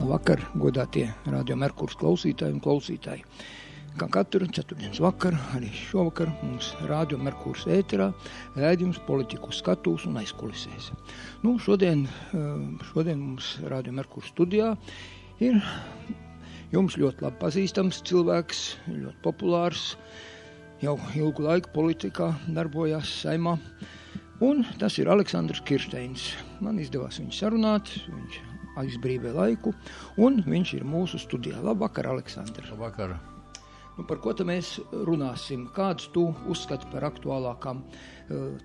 Vakar, godātie Radio Merkurs klausītāji un klausītāji. Kā katru ceturtdienas vakaru, arī šovakar mums Radio Merkurs ēterā raidījums politiku skatūs un aizkulisēs. Šodien mums Radio Merkurs studijā ir jums ļoti labi pazīstams cilvēks, ļoti populārs, jau ilgu laiku politikā darbojās Saeimā, un tas ir Aleksandrs Kirsteins. Man izdevās viņu sarunāt, viņš aizbrīvē laiku, un viņš ir mūsu studijā. Labvakar, Aleksandrs. Labvakar. Par ko tad mēs runāsim? Kāds tu uzskati par aktuālākām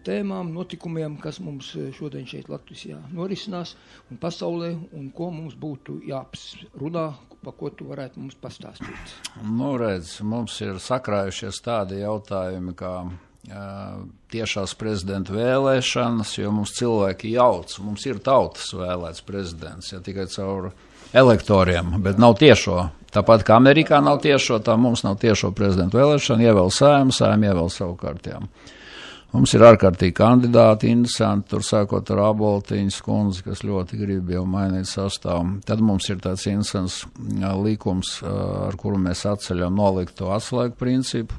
tēmām, notikumiem, kas mums šodien šeit Latvijā norisinās un pasaulē, un ko mums būtu jāapsrunā, pa ko tu varētu mums pastāstīt? Redz, mums ir sakrājušies tādi jautājumi, kā tiešās prezidenta vēlēšanas, jo mums cilvēki jauc, mums ir tautas vēlēts prezidents, ja tikai caur elektoriem, bet nav tiešo. Tāpat kā Amerikā nav tiešo, tā mums nav tiešo prezidenta vēlēšana, ievēl Saeimu, Saeimu ievēl savukārt. Mums ir ārkārtīgi kandidāti, interesanti, tur sākot ar Aboltiņas kundzi, kas ļoti grib jau mainīt sastāvu. Tad mums ir tāds interesants likums, ar kuru mēs atceļam nolikto atslēgu principu,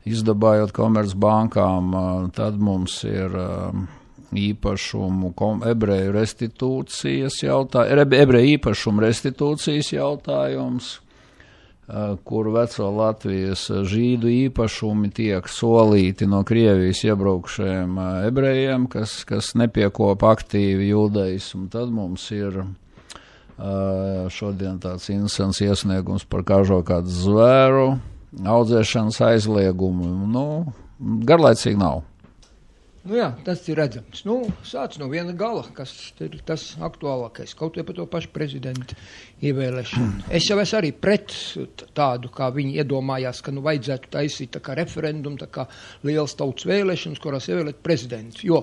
izdabājot Komercbankām. Tad mums ir īpašumu ebreju restitūcijas ebreju īpašumu restitūcijas jautājums, kur veco Latvijas žīdu īpašumi tiek solīti no Krievijas iebraukšajiem ebrejiem, kas nepiekopa aktīvi judaismu. Tad mums ir šodien tāds interesants iesniegums par kažokādu zvēru audzēšanas aizliegumu. Garlaicīgi nav. Tas ir redzams. Sāc no viena gala, kas ir tas aktuālākais, kaut vai par to pašu prezidenta ievēlēšanu. Es jau esmu arī pret tādu, kā viņi iedomājās, ka vajadzētu taisīt tā kā referendumu, tā kā liels tautas vēlēšanas, kurās ievēlēt prezidentu. Jo,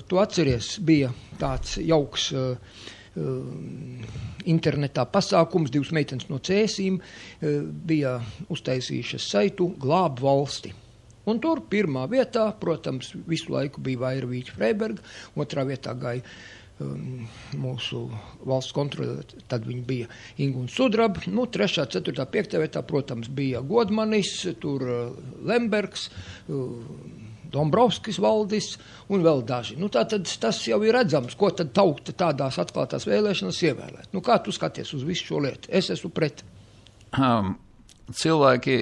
tu atceries, bija tāds jauks internetā pasākums, 2 meitenes no Cēsīm bija uztaisījušas saitu Glāb valsti. Un tur pirmā vietā, protams, visu laiku bija Vairvīķa Freiberga, otrā vietā gāja mūsu valsts kontrole, tad viņi bija Inga un Sudraba, 3., 4., 5. vietā, protams, bija Godmanis, tur Lembergs, Dombrovskis Valdis un vēl daži. Tātad tas jau ir redzams, ko tad tauta tādās atklātās vēlēšanas ievēlēt. Kā tu skaties uz visu šo lietu? Es esmu pret. Cilvēki,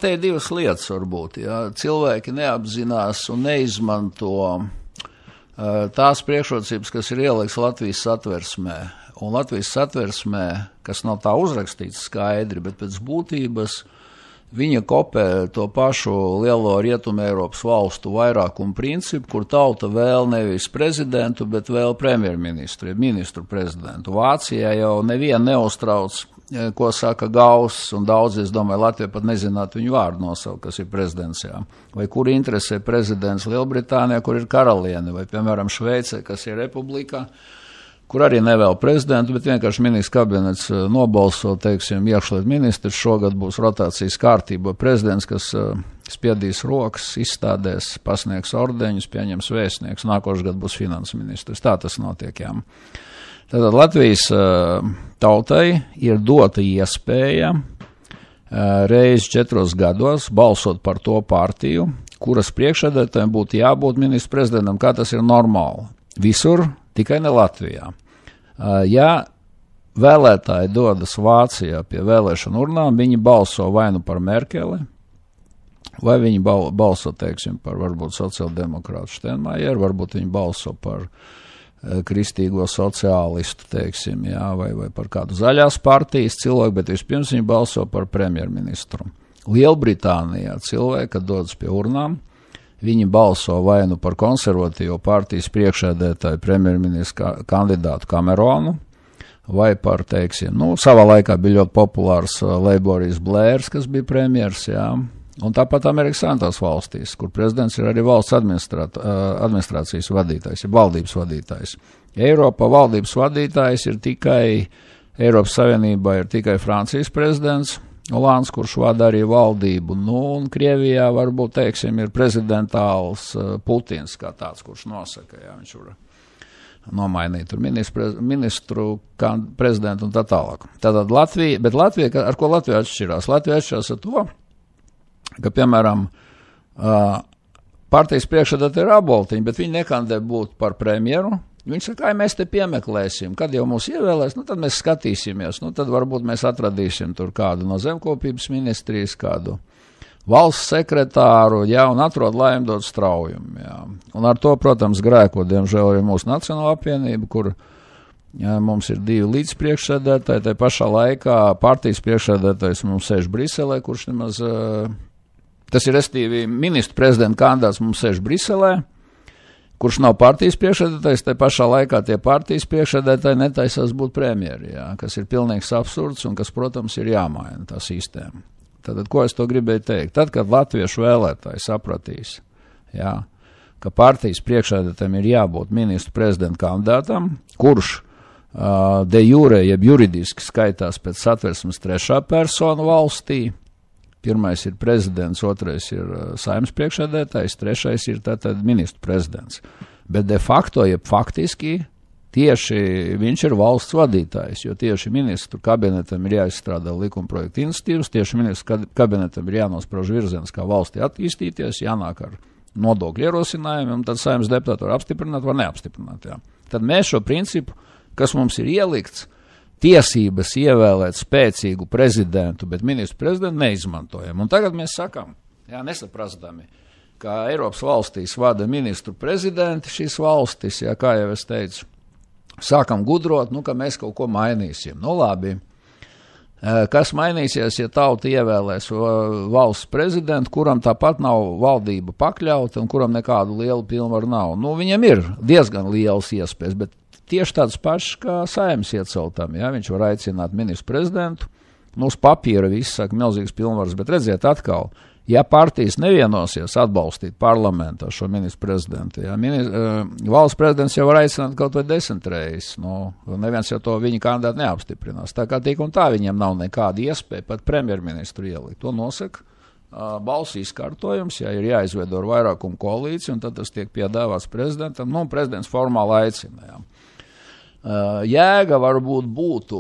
te ir divas lietas varbūt, cilvēki neapzinās un neizmanto tās priekšrocības, kas ir ielikts Latvijas satversmē. Un Latvijas satversmē, kas nav tā uzrakstīts skaidri, bet pēc būtības viņa kopē to pašu lielo Rietumu Eiropas valstu vairākumu principu, kur tauta vēl nevis prezidentu, bet vēl premjerministru, ministru prezidentu. Vācijā jau nevienu neuztrauc, ko saka Gauss, un daudz, es domāju, Latvija pat nezinātu viņu vārdu nosaukt, kas ir prezidents. Vai kur interesē prezidents Lielbritānijā, kur ir karaliene, vai, piemēram, Šveicē, kas ir republikā, kur arī nevēl prezidentu, bet vienkārši ministrs kabinets nobalso, iekšlietu ministrs, šogad būs rotācijas kārtība prezidents, kas spiedīs rokas, izstādēs, pasniegs ordeņus, pieņems vēstnieks, nākošais gads būs finanses ministrs. Tā tas notiek, Tātad Latvijas tautai ir dota iespēja reizi 4 gados balsot par to partiju, kuras priekšsēdētājiem būtu jābūt ministrs prezidentam, kā tas ir normāli. Visur, tikai ne Latvijā. Ja vēlētāji dodas Vācijā pie vēlēšanu urnām, viņi balso vai nu par Merkeli, vai viņi balso, par varbūt sociāldemokrātu Steinmeieru, varbūt viņi balso par kristīgo sociālistu, vai par kādu zaļās partijas cilvēku, bet vispirms viņi balso par premjerministru. Lielbritānijā cilvēki, kad dodas pie urnām, viņi balso vai nu par konservatīvo partijas priekšsēdētāju premjerministru kandidātu Kameronu, vai par, savā laikā bija ļoti populārs Leiborijs Blērs, kas bija premjers, un tāpat Amerikas Savienotās valstīs, kur prezidents ir arī valsts administrācijas vadītājs, ir valdības vadītājs. Eiropā valdības vadītājs ir tikai, Eiropas Savienībā ir tikai Francijas prezidents, Olāns, kurš vada arī valdību, un Krievijā varbūt, ir prezidentāls Putins kā tāds, kurš nosaka, viņš var nomainīt tur ministru prezidentu un tā tālāk. Tātad Latvija, bet Latvija, ar ko Latvija atšķirās? Latvija atšķirās ar to, ka, piemēram, partijas priekšsēdētāji ir Aboltiņi, bet viņi nekandidē būt par premjeru. Viņi saka, mēs te piemeklēsim, kad jau mūs ievēlēs, tad mēs skatīsimies, tad varbūt mēs atradīsim tur kādu no zemkopības ministrijas, kādu valsts sekretāru, un atrod laimdot straujumu, Un ar to, protams, grēko, diemžēl, ir mūsu Nacionālā apvienība, kur mums ir 2 līdzpriekšsēdētāji, tai pašā laikā partijas priekšsēdētājs mums sēž Briselē, kurš nemaz, tas ir restīvi ministru prezidenta kandidāts mums sēž Briselē, kurš nav partijas priekšsēdētājs, tai pašā laikā tie partijas priekšsēdētāji netaisās būt premjeri, kas ir pilnīgs absurds un kas, protams, ir jāmaina tā sistēma. Tātad, ko es to gribēju teikt? Tad, kad latviešu vēlētāji sapratīs, ka partijas priekšsēdētājiem ir jābūt ministru prezidenta kandidātam, kurš de jure, jeb juridiski skaitās pēc satversmes 3. persona valstī, pirmais ir prezidents, otrais ir Saeimas priekšsēdētājs, 3. ir tātad ministru prezidents. Bet de facto, jeb faktiski, tieši viņš ir valsts vadītājs, jo tieši ministru kabinetam ir jāizstrādā likumprojektu iniciatīvas, tieši ministru kabinetam ir jānosprauž virziens, kā valstī attīstīties, jānāk ar nodokļu ierosinājumiem, un tad Saeimas deputāti var apstiprināt, var neapstiprināt. Tad mēs šo principu, kas mums ir ielikts, tiesības ievēlēt spēcīgu prezidentu, bet ministru prezidentu neizmantojam. Un tagad mēs sakam, nesaprastami, ka Eiropas valstīs vada ministru prezidenti šīs valstis, kā jau es teicu, sākam gudrot, ka mēs kaut ko mainīsim. Labi, kas mainīsies, ja tauta ievēlēs valsts prezidentu, kuram tāpat nav valdība pakļauta un kuram nekādu lielu pilnvaru nav? Viņam ir diezgan lielas iespējas, bet tieši tāds pašs kā Saeimas ieceltam, viņš var aicināt ministru prezidentu, uz papīra viss saka milzīgs pilnvaras, bet redziet atkal, ja partijas nevienosies atbalstīt parlamentā šo ministru prezidentu, valsts prezidents jau var aicināt kaut vai 10 reizes, neviens jau to viņa kandidātu neapstiprinās, tā kā tik un tā viņiem nav nekāda iespēja pat premjerministru ielikt, to nosaka balsu izkārtojums, ir jāizveido ar vairākumu koalīciju, un tad tas tiek piedāvāts prezidentam, prezidents formāli aicina, Jēga varbūt būtu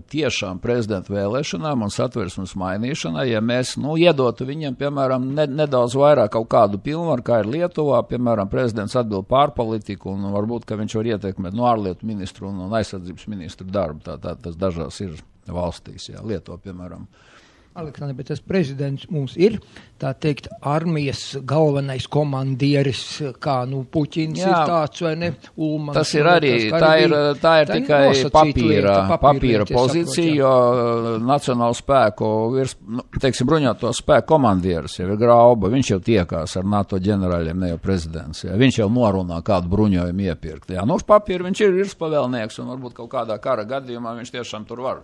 tiešām prezidenta vēlēšanām un satversmes mainīšanai, ja mēs iedotu viņiem, piemēram, nedaudz vairāk kaut kādu pilnvaru, kā ir Lietuvā, piemēram, prezidents atbild pār politiku un varbūt, ka viņš var ietekmēt ārlietu ministru un aizsardzības ministru darbu, tā tas dažās ir valstīs, Lietuvā, piemēram. Aleksandr, bet tas prezidents mums ir, tā teikt, armijas galvenais komandieris, kā Puķins ir tāds, vai ne, Ulmans. Tas ir arī, tā ir tikai papīra pozīcija, jo nacionālu spēku, bruņoto spēku komandieris jau ir Grauba, viņš jau tiekās ar NATO ģenerāļiem, ne jau prezidents, viņš jau norunā kādu bruņojumu iepirkt. Uz papīra viņš ir virspavēlnieks un varbūt kaut kādā kara gadījumā viņš tiešām tur var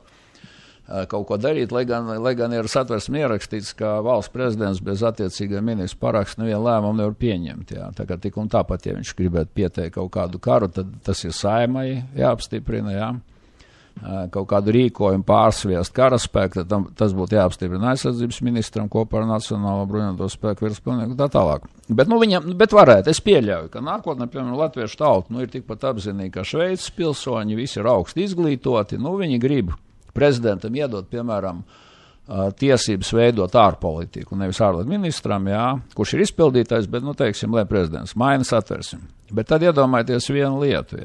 kaut ko darīt, lai gan ir satversmē ierakstīts, ka valsts prezidents bez attiecīgā ministra paraksta nevienu lēmumu nevar pieņemt. Tā kā tik un tāpat, ja viņš gribētu pieteikt kaut kādu karu, tad tas ir Saeimai jāapstiprina, kaut kādu rīkojumu pārsviest karaspēku, tad tas būtu jāapstiprina aizsardzības ministram kopā ar Nacionālo bruņoto spēku virspilnieku un tā tālāk. Bet varētu, es pieļauju, ka nākotnē, piemēram, latviešu tauta ir tikpat apzinīgi, ka Šveices pilsoņi, visi ir augsti izglītoti, viņi grib prezidentam iedot, piemēram, tiesības veidot ārpolitiku, nevis ārlietu ministram, kurš ir izpildītājs, bet, teiksim, lai prezidents maina satversim. Bet tad iedomājieties vienu lietu,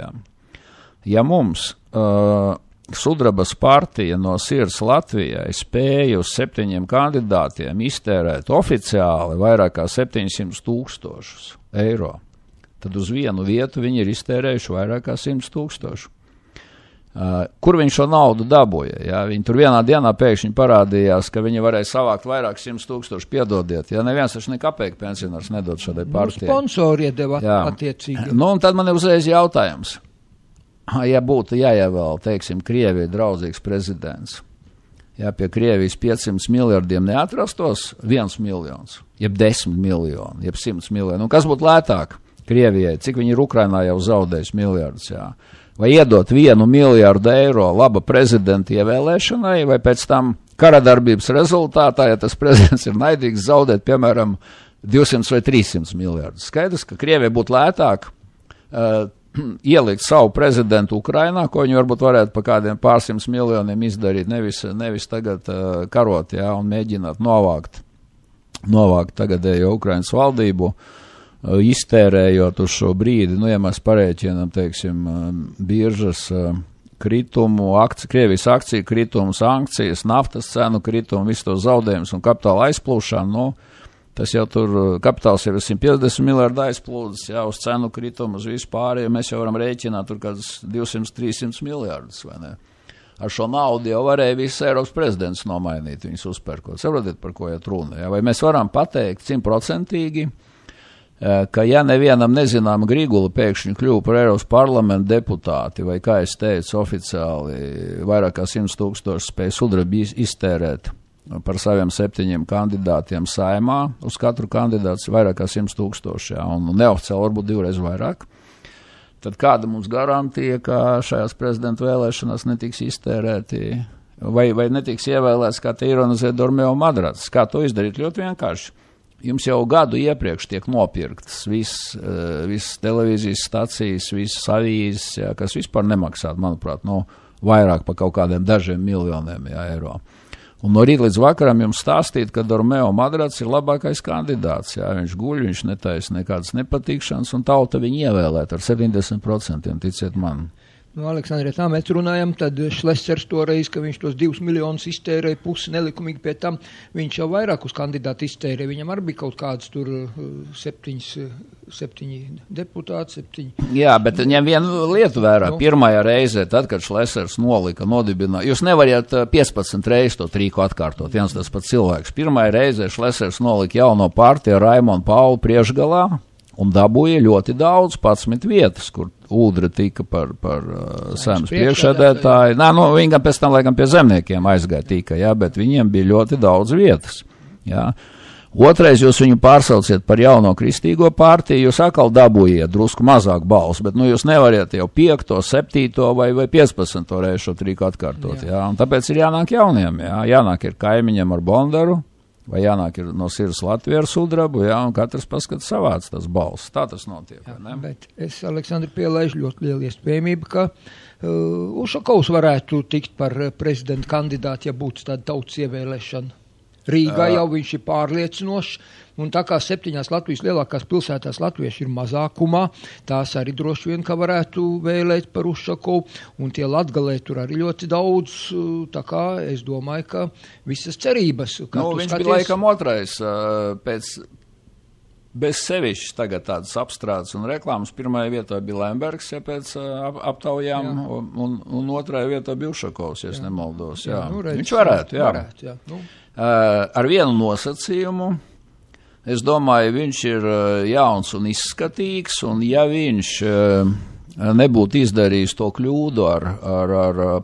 Ja mums Sudrabas partija no sirds Latvijai spēja uz 7 kandidātiem iztērēt oficiāli vairāk kā 700 000 eiro, tad uz vienu vietu viņi ir iztērējuši vairāk kā 100 000. Kur viņi šo naudu dabūja? Viņi tur vienā dienā pēkšņi parādījās, ka viņi varēja savākt vairāk 100 000, piedodiet. Neviens taču ne kapeiku pensionārs nedod šādai partijai. Sponsori iedeva attiecīgi. Un tad man ir uzreiz jautājums. Ja būtu jāievēl, teiksim, Krievija draudzīgs prezidents, pie Krievijas 500 miljardiem neatrastos 1 miljons, jeb 10 miljoni, jeb 100 miljoni. Kas būtu lētāk Krievijai? Cik viņi ir Ukrainā jau zaudējuši miljardus, Vai iedot 1 miljardu eiro laba prezidenta ievēlēšanai, vai pēc tam karadarbības rezultātā, ja tas prezidents ir naidīgs, zaudēt, piemēram, 200 vai 300 miljardus. Skaidrs, ka Krievijai būtu lētāk ielikt savu prezidentu Ukrainā, ko viņi varbūt varētu pa kādiem pārsimts miljoniem izdarīt, nevis tagad karot, jā, un mēģināt novākt tagadējo Ukrainas valdību, iztērējot uz šo brīdi, ja mēs parēķinām, teiksim, biržas kritumu, Krievijas akciju kritumu, sankcijas, naftas cenu kritumu, visu to zaudējumus un kapitāla aizplūšanu, tas jau tur kapitāls jau 150 miljardi aizplūdes, jā, uz cenu kritumu, uz visu pārējo, mēs jau varam rēķināt tur kādus 200-300 miljardus, vai ne? Ar šo naudu jau varēja viss Eiropas prezidents nomainīt, viņus uzpērkot. Saprotiet, par ko iet runa, jā? Vai mēs varam pateikt 100%, ka ja nevienam nezināma Grigula pēkšņi kļuva par Eiropas parlamentu deputāti, vai, kā es teicu, oficiāli vairāk kā 100 000 spēja sudrabi iztērēt par saviem 7 kandidātiem saimā, uz katru kandidātu vairāk kā 100 000, jā, un neoficiāli varbūt 2 reizes vairāk, tad kāda mums garantija, ka šajās prezidenta vēlēšanās netiks iztērēti, vai netiks ievēlēts, kā te ironizē Dormeo Madrats? Kā to izdarīt? Ļoti vienkārši. Jums jau gadu iepriekš tiek nopirktas visas televīzijas stacijas, visas avīzes, jā, kas vispār nemaksātu, manuprāt, vairāk par kaut kādiem dažiem miljoniem, jā, eiro. Un no rīta līdz vakaram jums stāstīt, ka Dormeo Madrats ir labākais kandidāts, jā, viņš guļ, viņš netaisa nekādas nepatikšanas, un tauta viņu ievēlēt ar 70%, ticiet man. Nu, Aleksandri, ja tā mēs runājam, tad Šlesers toreiz, ka viņš tos 2 miljonus iztērēja, pusi nelikumīgi pie tam, viņš jau vairāk uz kandidātu iztērēja, viņam arī bija kaut kāds tur 7 deputāti, 7. Jā, bet ņem vienu lietu vērā, pirmajā reizē, tad, kad Šlesers nodibināja, jūs nevariet 15 reizes to trīku atkārtot, viens tas pats cilvēks. Pirmajā reizē Šlesers nolika jauno partiju Raimonu Paulu priekšgalā, un dabūja ļoti daudz 11 vietas, kur Uldre tika par saimnes priekšsēdētāju. Viņi pēc tam, laikam, pie zemniekiem aizgāja tika, jā, bet viņiem bija ļoti daudz vietas, jā. Otrais, jūs viņu pārsauciet par jauno kristīgo partiju, jūs atkal dabūjiet drusku mazāk balsu, bet, jūs nevariet jau 5., 7. vai 15. reizi šo trīku atkārtot, jā, un tāpēc ir jānāk jauniem, jā, jānāk ir kaimiņam ar Bondaru, vai jānāk ir no sirds Latviju ar sudrabu, jā, un katrs paskata savāds tas balss. Tā tas notiek, jā, ne? Bet es, Aleksandri, pielaižu ļoti lielu iespējamību, ka Ušakovs varētu tikt par prezidenta kandidātu, ja būtu tāda tautas ievēlēšana. Rīgā jau viņš ir pārliecinošs, un tā kā 7 Latvijas lielākās pilsētās latvieši ir mazākumā, tās arī droši vien, ka varētu vēlēt par Ušakovu, un tie Latgalē tur arī ļoti daudz, tā kā es domāju, ka visas cerības. Viņš bija laikam otrais bez sevišķi tagad tādas apstrādes un reklāmas. Pirmajā vietā bija Lembergs, ja pēc aptaujām, un otrajā vietā bija Ušakovs, ja nemaldos. Jā. Viņš varētu, jā. Ar vienu nosacījumu, es domāju, viņš ir jauns un izskatīgs, un ja viņš nebūtu izdarījis to kļūdu ar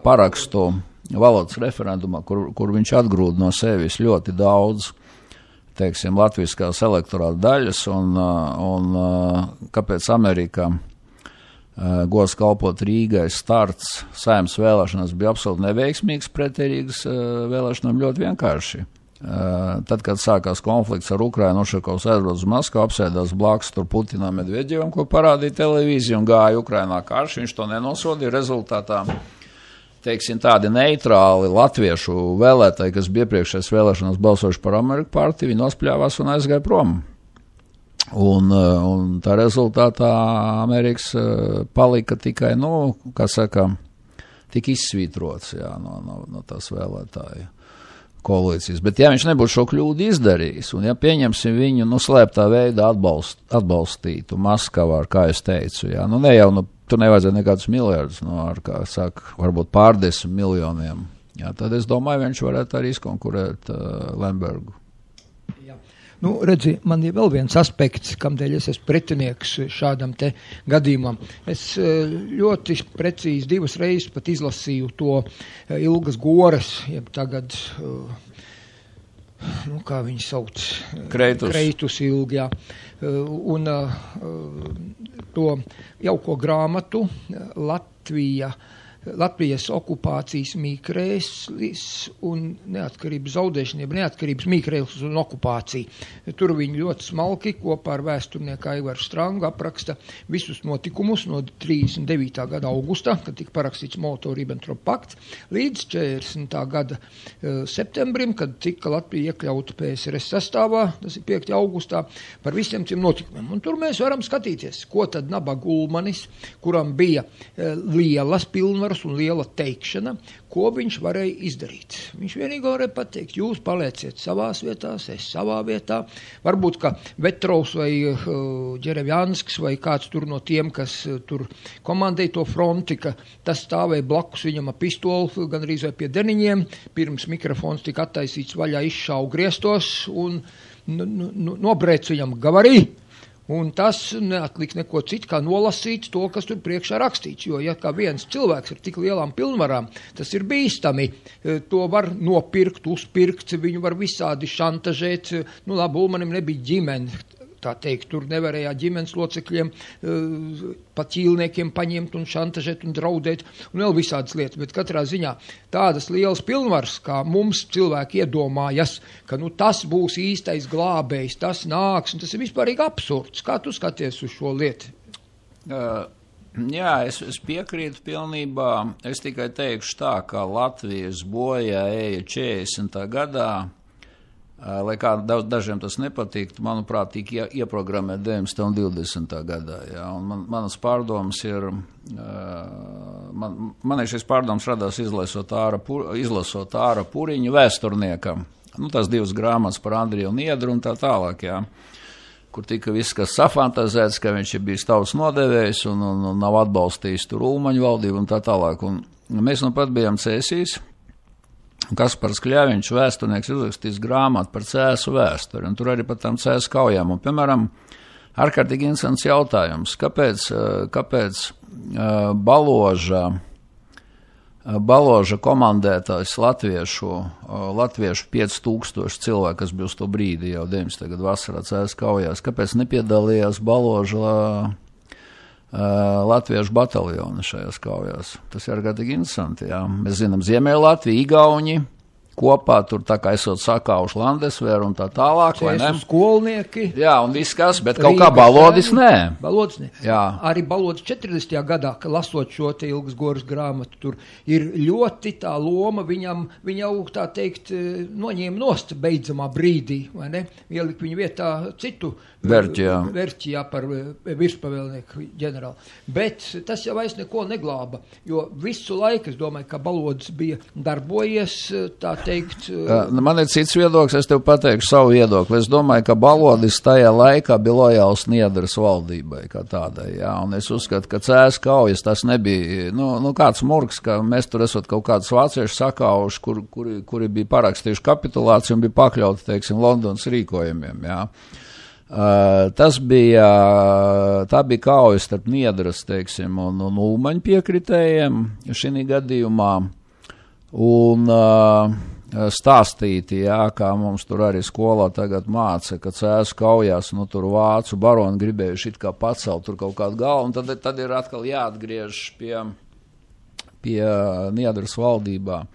parakstu valodas referendumā, kur viņš atgrūda no sevis ļoti daudz, teiksim, latviskās elektorāta daļas, un kāpēc Amerika gods kalpot Rīgai starts saimnes vēlēšanas bija absolūti neveiksmīgs, pretērīgas vēlēšanām ļoti vienkārši. Tad, kad sākās konflikts ar Ukrainu, Ušakovs aizbrauca uz Maskavu, apsēdās blakus tur Putinam Medvedjevam, ko parādīja televīzija, un gāja Ukrainā karš, viņš to nenosodīja, rezultātā, teiksim, tādi neitrāli latviešu vēlētāji, kas bija iepriekšējās vēlēšanās balsojuši par Ameriku partiju, viņi nospļāvās un aizgāja prom. Un tā rezultātā Amerikas palika tikai, kā saka, tik izsvītrots, jā, no tās vēlētāju koalīcijas. Bet ja viņš nebūtu šo kļūdu izdarījis, un ja pieņemsim viņu, slēptā veidā atbalstītu Maskavā, kā es teicu, jā, ne jau, tur nevajadzētu nekādus miljardus, ar, kā saka, varbūt pārdesmit miljoniem, jā, tad es domāju, viņš varētu arī izkonkurēt Lembergu. Redzi, man ir vēl viens aspekts, kamdēļ es esmu pretinieks šādam te gadījumam. Es ļoti precīzi 2 reizes pat izlasīju to Ilgas Gores, jeb tagad, kā viņi sauc? Kreitus Ilgi, jā. Un to jauko grāmatu Latvija Latvijas okupācijas mīkrēslis un neatkarības zaudēšana, neatkarības mīkrēslis un okupācija. Tur viņi ļoti smalki kopā ar vēsturnieku Aivaru Strangu apraksta visus notikumus no 39. gada augustā, kad tika parakstīts Molotovu-Ribbentropa pakts, līdz 40. gada septembrim, kad tika Latvija iekļauta PSRS sastāvā, tas ir 5. augustā, par visiem tiem notikumiem. Un tur mēs varam skatīties, ko tad Nabaga Ulmanis, kuram bija lielas pilnvaras un liela teikšana, ko viņš varēja izdarīt. Viņš vienīgi varēja pateikt, jūs palieciet savās vietās, es savā vietā. Varbūt, ka Vetrovs vai Ģerevjansks vai kāds tur no tiem, kas tur komandēja to fronti, ka tas stāvēja blakus viņam ar pistoli, gan arī vai pie deniņiem, pirms mikrofons tika attaisīts vaļā, izšāva griestos un nobrēc viņam gavarī. Un tas neatliks neko citu, kā nolasīt to, kas tur priekšā rakstīts. Jo, ja kā viens cilvēks ar tik lielām pilnvarām, tas ir bīstami. To var nopirkt, uzpirkt, viņu var visādi šantažēt. Nu, labi, Ulmanim nebija ģimene, tā teikt, tur nevarēja ģimenes locekļiem, pa ķīlniekiem paņemt un šantažēt un draudēt, un vēl visādas lietas. Bet katrā ziņā tādas lielas pilnvaras, kā mums cilvēki iedomājas, ka nu, tas būs īstais glābējs, tas nāks, un tas ir vispārīgi absurds. Kā tu skaties uz šo lietu? Jā, es piekrītu pilnībā. Es tikai teikšu tā, ka Latvijas bojā eja 40. gadā, lai kā dažiem tas nepatīk, manuprāt, tika ieprogrammēt 19. un 20. gadā. Jā, un manas pārdomas ir, man šis pārdomas radās izlasot āra Puriņu vēsturniekam. Nu, tās 2 grāmatas par Andriju un Niedru un tā tālāk, jā, kur tika viss, kas safantazēts, ka viņš ir bijis tautas nodevējs un nav atbalstījis tur Ulmaņu valdību un tā tālāk. Un mēs nu pat bijām Cēsīs. Kaspars Kļaviņš, vēsturnieks, izrakstījis grāmatu par Cēsu vēsturi, un tur arī par tām Cēsu kaujām. Un, piemēram, ārkārtīgi interesants jautājums, kāpēc Baloža komandētājs latviešu 5000 cilvēku, kas bija uz to brīdi jau 19. gadu vasarā Cēsu kaujās, kāpēc nepiedalījās Baloža latviešu bataljoni šajās kaujās. Tas ir ārkārtīgi interesanti, jā. Mēs zinām, Ziemeļlatvija, Igauņi, kopā tur tā kā esot sakāvuši Landesveru un tā tālāk, vai ne? Skolnieki. Jā, un viss kas, bet kaut kā Balodis nē. Balodis nē. Jā. Arī Balodis 40. gadā, ka lasot šo te Ilgas Goras grāmatu, tur ir ļoti tā loma viņam jau tā teikt noņēma nost beidzamā brīdī, vai ne? Ielika viņu vietā citu Verķijā par virspavēlnieku ģenerālu. Bet tas jau vairs neko neglāba, jo visu laiku, es domāju, ka Balodis bija darbojies, tā teikt. Man ir cits viedoklis, es tev pateikšu savu viedokli. Es domāju, ka Balodis tajā laikā bija lojāls Niedras valdībai kā tādai, jā, un es uzskatu, ka Cēsu kaujas tas nebija, nu kāds murgs, ka mēs tur esot kaut kādus vāciešu sakauši, kuri bija parakstījuši kapitulāciju un bija pakļauti, teiksim, Londonas rīkojumiem, jā. Tā bija kauja starp Niedras, teiksim, un Ulmaņu piekritējiem šī gadījumā, un stāstīti, jā, kā mums tur arī skolā tagad māca, ka Cēsu kaujās, nu tur vācu baroni gribējuši it kā pacelt tur kaut kādu galvu, un tad ir atkal jāatgriež pie Niedras valdībā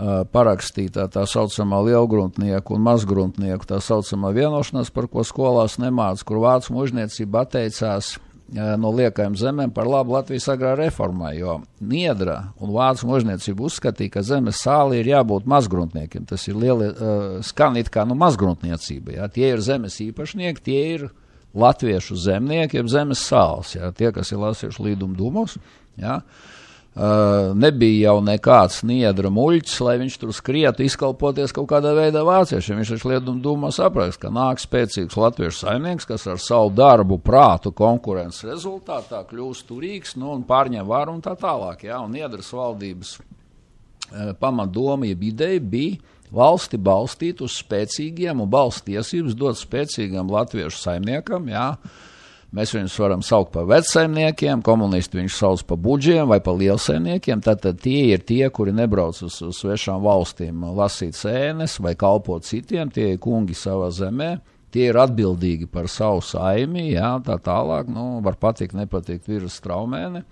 parakstītā tā saucamā lielgruntnieku un mazgruntnieku tā saucamā vienošanās, par ko skolās nemāca, kur vācu mužniecība atteicās no liekajām zemēm par labu Latvijas agrā reformai, jo Niedra un vācu mužniecība uzskatīja, ka zemes sāli ir jābūt mazgruntniekiem. Tas ir skan it kā mazgruntniecība, jā. Tie ir zemes īpašnieki, tie ir latviešu zemnieki, jeb zemes sāls, jā. Tie, kas ir lasījuši Līduma dūmos, jā. Nebija jau nekāds Niedra muļķis, lai viņš tur skrietu, izkalpoties kaut kādā veidā vāciešiem. Viņš taču Līduma dūmā saprast, ka nāk spēcīgs latviešu saimnieks, kas ar savu darbu, prātu, konkurences rezultātā kļūst turīgs, nu, un pārņem varu un tā tālāk. Jā, un Niedras valdības pamatdoma, jeb ideja bija valsti balstīt uz spēcīgiem un balsts tiesības dot spēcīgam latviešu saimniekam, jā. Mēs viņus varam saukt par vecsaimniekiem, komunisti viņus sauc par budžiem vai par lielsaimniekiem, tad tie ir tie, kuri nebrauc uz svešām valstīm lasīt sēnes vai kalpot citiem, tie ir kungi savā zemē, tie ir atbildīgi par savu saimi, jā, tā tālāk, nu, var patikt, nepatikt Viras Straumēne,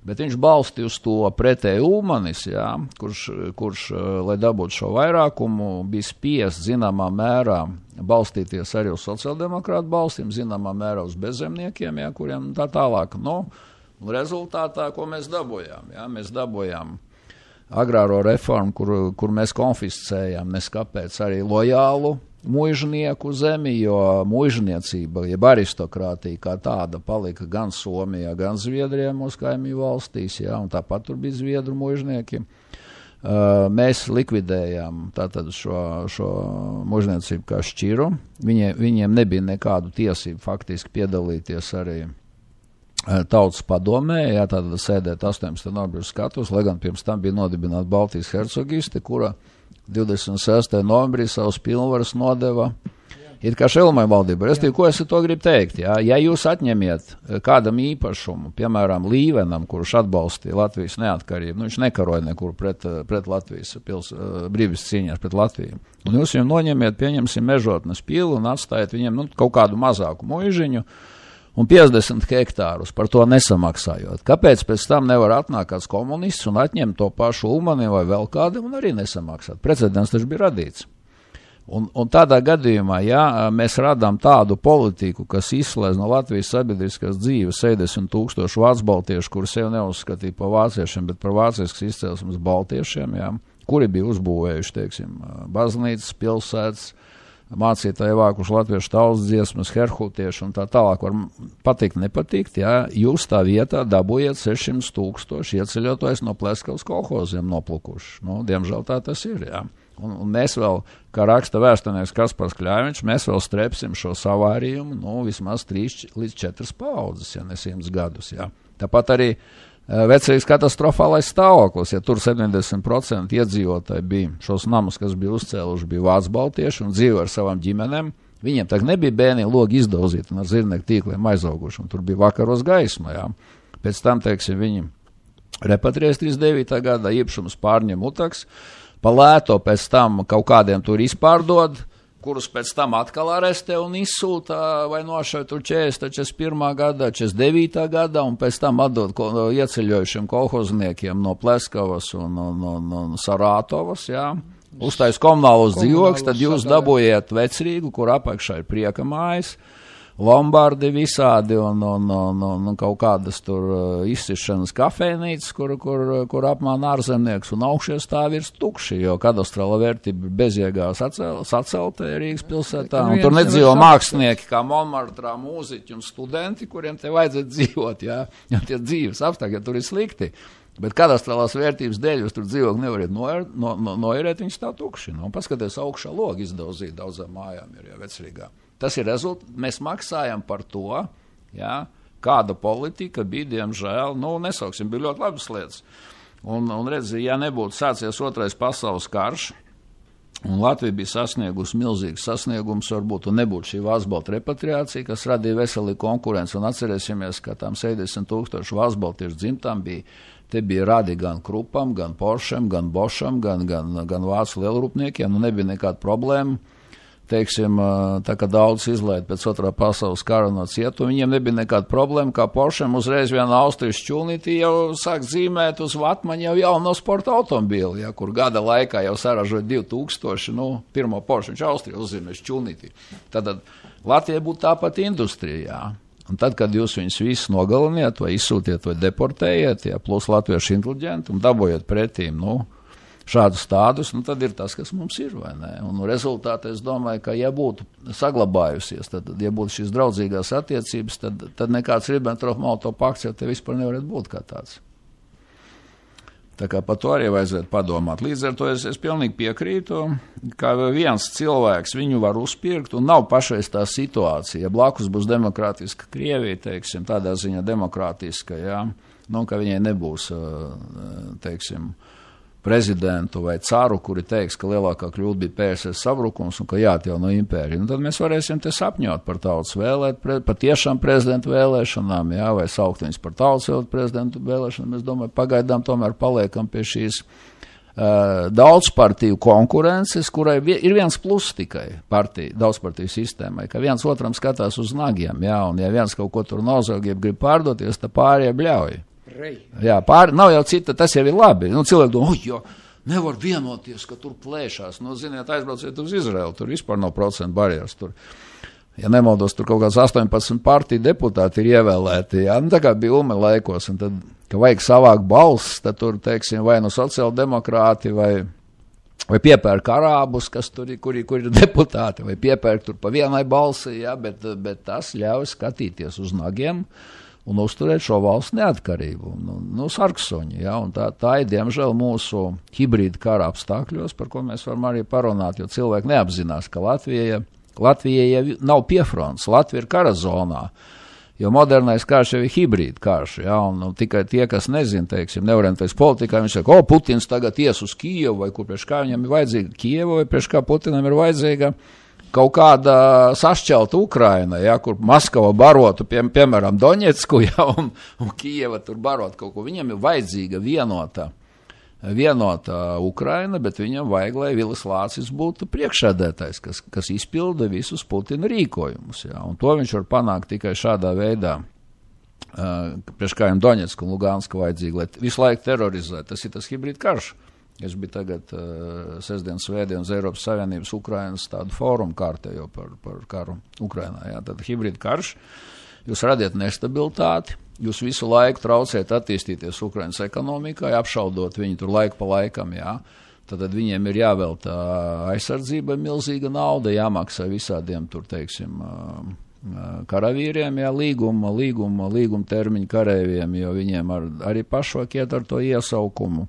bet viņš balstīja uz to pretēju Ulmanis, jā, kurš, lai dabūtu šo vairākumu, bija spiests zināmā mērā balstīties arī uz sociāldemokrātu balstīm, zināmā mērā uz bezzemniekiem, jā, kuriem tā tālāk. Rezultātā, ko mēs dabūjām? Jā, mēs dabūjām agrāro reformu, kur mēs konfiscējām, neskapēc arī lojālu muižnieku zemi, jo muižniecība, jeb aristokrātija kā tāda palika gan Somijā, gan Zviedrijā mūsu kaimiņu valstīs, jā, un tāpat tur bija zviedru muižnieki. Mēs likvidējām tātad šo muižniecību kā šķiru. Viņiem nebija nekādu tiesību faktiski piedalīties arī tautas padomē, jā, tātad sēdēt 18. novembrī skatus, lai gan pirms tam bija nodibināta Baltijas hercogiste, kura 26. novembrī savus pilnvaras nodeva it kā Šelmaņa valdība. Restīvi, ko es to gribu teikt? Jā? Ja jūs atņemiet kādam īpašumu, piemēram, Līvenam, kurš atbalstīja Latvijas neatkarību, viņš nekaroja nekur pret Latvijas brīvības cīņās pret Latviju, un jūs viņam noņemiet, pieņemsim Mežotnes pili un atstājiet viņam kaut kādu mazāku muižiņu, un 50 hektārus par to nesamaksājot. Kāpēc pēc tam nevar atnākt kāds komunists un atņemt to pašu Ulmanim vai vēl kādam un arī nesamaksāt? Precedents taču bija radīts. Un tādā gadījumā, ja mēs radām tādu politiku, kas izslēdz no Latvijas sabiedriskās dzīves 70,000 vācu-baltiešu, kuri sev neuzskatīja par vāciešiem, bet par vācieskas izcelsmes baltiešiem, jā, kuri bija uzbūvējuši, teiksim, baznīcas, pilsētas, mācītāji vākuši latviešu tautas dziesmas, herhūtieši un tā tālāk var patikt, nepatikt, jā, jūs tā vietā dabūjiet 600,000 ieceļotājs no Pleskavas kolhoziem noplukuši. Diemžēl tā tas ir, jā. Un mēs vēl, kā raksta vēsturnieks Kaspars Kļāviņš, mēs vēl strepsim šo savārījumu, vismaz 3 līdz 4 paudzes, ja ne 100 gadus, jā. Tāpat arī vecrīgas katastrofālais stāvoklis, ja tur 70% iedzīvotāji bija šos namus, kas bija uzcēluši, bija vācu baltieši un dzīvo ar savām ģimenēm, viņiem tagad nebija bērni logi izdauzīti un ar zirnieku tīkliem aizauguši, un tur bija vakaros gaisma, jā. Pēc tam, teiksim, viņi repatriēs 39. gadā, īpašums pārņem utaks, pa lēto pēc tam kaut kādiem tur izpārdod, kurus pēc tam atkal arestē un izsūta vai nošauj tur 40, 41. gadā, 49. gadā un pēc tam atdod ieceļojušiem kolhozniekiem no Pleskavas un Sarātovas, jā. Uztais komunālos dzīvokļus, tad jūs dabūjiet Vecrīgu, kur apakšā ir prieka mājas, Lombardi visādi un kaut kādas tur izsišanas kafejnīcas, kur apmāna ārzemnieks, un augšie stāvi ir tukši, jo kadastrāla vērtība bezjēgā sacelta Rīgas pilsētā, un tur nedzīvo mākslinieki kā Monmartrā, mūziķi un studenti, kuriem te vajadzētu dzīvot, jā, ja tie dzīves apstākļi tur ir slikti. Bet kadastrālās vērtības dēļ jūs tur dzīvokli nevariet noierēt, viņi stāv tukši. Paskaties, augšā logi izdauzīt daudzām mājām ir, jā, Vecrīgā. Tas ir rezultāts, mēs maksājam par to, jā, kāda politika bija, diemžēl, nesauksim, bija ļoti labas lietas. Un redzi, ja nebūtu sācies otrais pasaules karš, un Latvija bija sasniegusi milzīgas sasniegumus, varbūt, un nebūtu šī vācu-baltu repatriācija, kas radīja veselīgu konkurenci, un atcerēsimies, ka tām 70,000 vācu-baltiešu dzimtām te bija radi gan Krupam, gan Poršem, gan Bošam, gan vācu lielrūpniekiem, nebija nekāda problēma. Teiksim, tā kā daudz izlaid pēc otrā pasaules kara no cietuma, viņiem nebija nekāda problēma, kā Poršem uzreiz viena Austrijas čulnītī jau sāk zīmēt uz vatmaņu jau jauno sporta automobīli, ja, kur gada laikā jau saražoja 2000, pirmo Poršu viņš Austrija uzzīmēs čulnītī. Tad Latvija būtu tāpat industrijā, jā. Un tad, kad jūs viņus visus nogaliniet vai izsūtiet vai deportējiet, ja, plus latviešu inteliģenti un dabūjiet pretīm, šādus tādus, tad ir tas, kas mums ir, vai ne? Un rezultātā es domāju, ka ja būtu saglabājusies, tad, ja būtu šīs draudzīgās attiecības, tad nekāds Ribbentrop-Molotov pakts jau te vispār nevarētu būt kā tāds. Tā kā par to arī vajadzētu padomāt. Līdz ar to es pilnīgi piekrītu, ka viens cilvēks viņu var uzpirkt un nav pašreiz tā situācija. Ja blakus būs demokrātiska Krievija, teiksim, tādā ziņā demokrātiska, jā, ka viņai nebūs, teiksim, prezidentu vai caru, kuri teiks, ka lielākā kļūda bija PSRS sabrukums un ka jāatjauno impērija. Tad mēs varēsim te sapņot par tautas par tiešām prezidentu vēlēšanām, jā, vai saukt viņus par tautas prezidentu vēlēšanām. Es domāju, pagaidām tomēr paliekam pie šīs daudzpartiju konkurences, kurai ir viens plus tikai daudzpartiju sistēmai, ka viens otram skatās uz nagiem, jā, un ja viens kaut ko tur nozog, grib pārdoties, tad pārējie bļauj. Jā, nav jau cita, tas jau ir labi. Nu, cilvēki domā, jo nevar vienoties, ka tur plēšās. Nu, ziniet, aizbrauciet uz Izraelu, tur vispār nav procentu barjeras. Tur, ja nemaldos, tur kaut kāds 18 partiju deputāti ir ievēlēti. Jā, nu, tā kā bija Ulme laikos, un tad, ka vajag savākt balss, tad tur, teiksim, vai nu sociāldemokrāti, vai piepērk arābus, kas tur ir, kur ir deputāti, vai piepērk tur pa vienai balsi, jā, bet tas ļauj skatīties uz nagiem un uzturēt šo valsts neatkarību. Nu, sarksoņi, jā, un tā ir, diemžēl, mūsu hibrīda kara apstākļos, par ko mēs varam arī parunāt, jo cilvēki neapzinās, ka Latvija nav piefronts, Latvija ir kara zonā. Jo modernais karš jau ir hibrīda karš, jā, un tikai tie, kas nezin, teiksim, neorientējas politikā, viņš saka, Putins tagad ies uz Kijevu, vai kur priekš kā viņam ir vajadzīga Kijeva, vai priekš kā Putinam ir vajadzīga kaut kāda sašķelta Ukraina, jā, kur Maskava barotu, piemēram, Doņetsku, jā, un Kijeva tur barot kaut ko. Viņam ir vajadzīga vienota Ukraina, bet viņam vajag, lai Vilis Lācis būtu priekšsēdētājs, kas izpilda visus Putina rīkojumus. Jā. Un to viņš var panākt tikai šādā veidā, priekš kā viņam Doņetska un Luganska vajadzīgi, lai visu laiku terorizē. Tas ir tas hibrīd karš. Es biju tagad sestdien svētdien uz Eiropas Savienības Ukrainas tādu fórumu kārtējo par karu Ukrainā. Jā. Tad hibrīd karš, jūs radiet nestabilitāti, jūs visu laiku traucējat attīstīties Ukrainas ekonomikai, apšaudot viņu tur laiku pa laikam, jā. Tad viņiem ir jāvelta aizsardzība milzīga nauda, jāmaksā visādiem tur, teiksim, karavīriem, jā, līguma termiņu kareiviem, jo viņiem arī pašvāk iet ar to iesaukumu.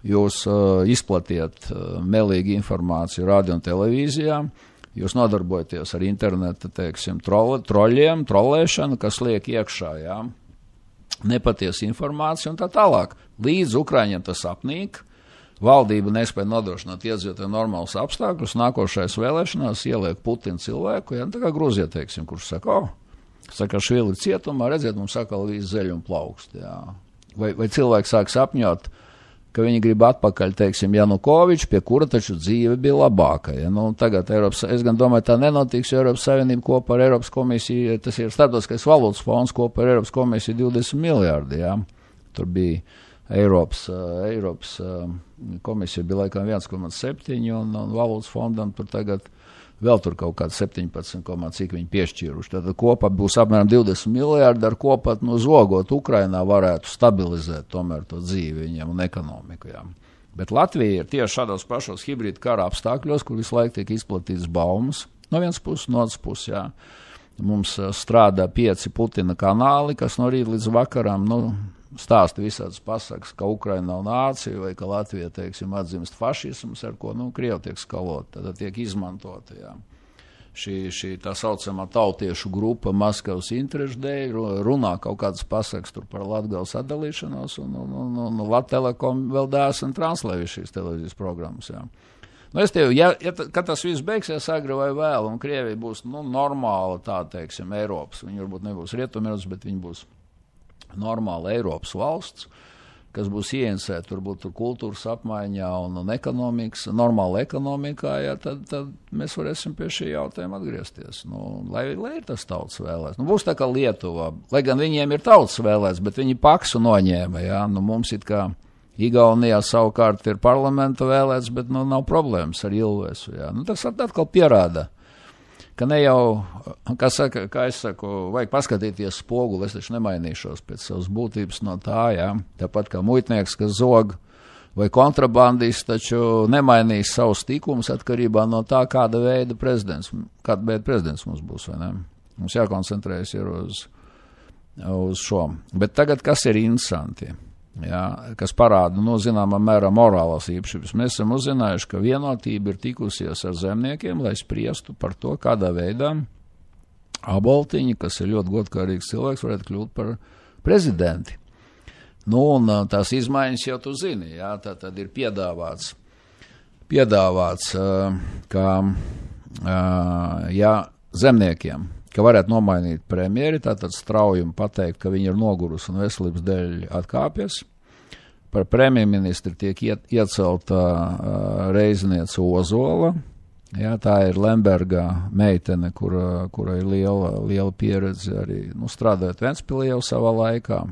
Jūs izplatiet melīgu informāciju radio un televīzijā, jūs nodarbojaties ar interneta, teiksim, troļiem, trolēšanu, kas liek iekšā, jā. Nepatiesa informācija un tā tālāk. Līdz Ukraiņiem tas apnīk, valdība nespēja nodrošināt iedzīvotājiem normālus apstākļus, nākošais vēlēšanās ieliek Putina cilvēku, ja, tā kā Grūzija, teiksim, kurš saka, Sakašvili cietumā, redziet, mums sakal viss zeļ un plaukst, jā. Vai cilvēki sāk sapņot, ka viņi grib atpakaļ, teiksim, Janukoviču, pie kura taču dzīve bija labāka. Ja? Nu, tagad es gan domāju, tā nenotiks, jo Eiropas Savienība kopā ar Eiropas komisiju, tas ir Starptautiskais valūtas fonds kopā ar Eiropas komisiju 20 miljārdi. Ja? Tur bija Eiropas komisija bija laikam 1,7 un valūtas fondam tur tagad vēl tur kaut kāds 17, cik viņi piešķīruši. Tad kopā būs apmēram 20 miljārdi, ar ko pat zogot Ukrainā varētu stabilizēt tomēr to dzīvi viņiem un ekonomiku. Jā. Bet Latvija ir tieši šādos pašos hibrīda kara apstākļos, kur visu laiku tiek izplatītas baumas. No vienas puses, no otras puses, jā. Mums strādā 5 Putina kanāli, kas no rīta līdz vakaram, stāsta visādas pasakas, ka Ukraina nav nācija vai ka Latvija, teiksim, atzimst fašisms, ar ko, Krievi tiek skalota, tad tiek izmantota, jā. Šī tā saucamā tautiešu grupa Maskavas interešu dēļ runā kaut kādas pasakas tur par Latgales atdalīšanos un Lattelekom vēl dēsni translē šīs televīzijas programmas, jā. Es tev, kad tas viss beigsies agri vai vēl, un Krievija būs, normāla tā, teiksim, Eiropas, viņi varbūt nebūs Rietumēropas, bet viņi būs normāla Eiropas valsts, kas būs ieinsēta turbūt kultūras apmaiņā un ekonomikas, normāla ekonomikā, ja, tad mēs varēsim pie šī jautājuma atgriezties. Lai ir tas tautas vēlēs. Būs tā kā Lietuvā, lai gan viņiem ir tautas vēlēs, bet viņi paksu noņēma, ja, mums it kā Igaunijā savukārt ir parlamenta vēlēts, bet nav problēmas ar Ilvesu, ja. Tas atkal pierāda, ka ne jau, kā es saku, vajag paskatīties spoguli, es taču nemainīšos pēc savas būtības no tā, jā. Tāpat kā muitnieks, kas zog vai kontrabandists, taču nemainīs savus tikumus atkarībā no tā, kāda veida prezidents mums būs, vai ne? Mums jākoncentrējas ir uz šo. Bet tagad, kas ir interesanti? Jā, kas parāda, zināmā mērā morālās īpašības. Mēs esam uzzinājuši, ka vienotība ir tikusies ar zemniekiem, lai spriestu par to, kādā veidā Aboltiņi, kas ir ļoti godkārīgs cilvēks, varētu kļūt par prezidenti. Un tās izmaiņas jau tu zini, jā, tad ir piedāvāts, ka zemniekiem, ka varētu nomainīt premjeri, tātad straujumu pateikt, ka viņi ir nogurusi un veselības dēļ atkāpjas. Par premjerministru tiek iecelta reizniece Ozola. Jā, tā ir Lemberga meitene, kura ir liela pieredze arī strādājot Ventspilī jau savā laikā.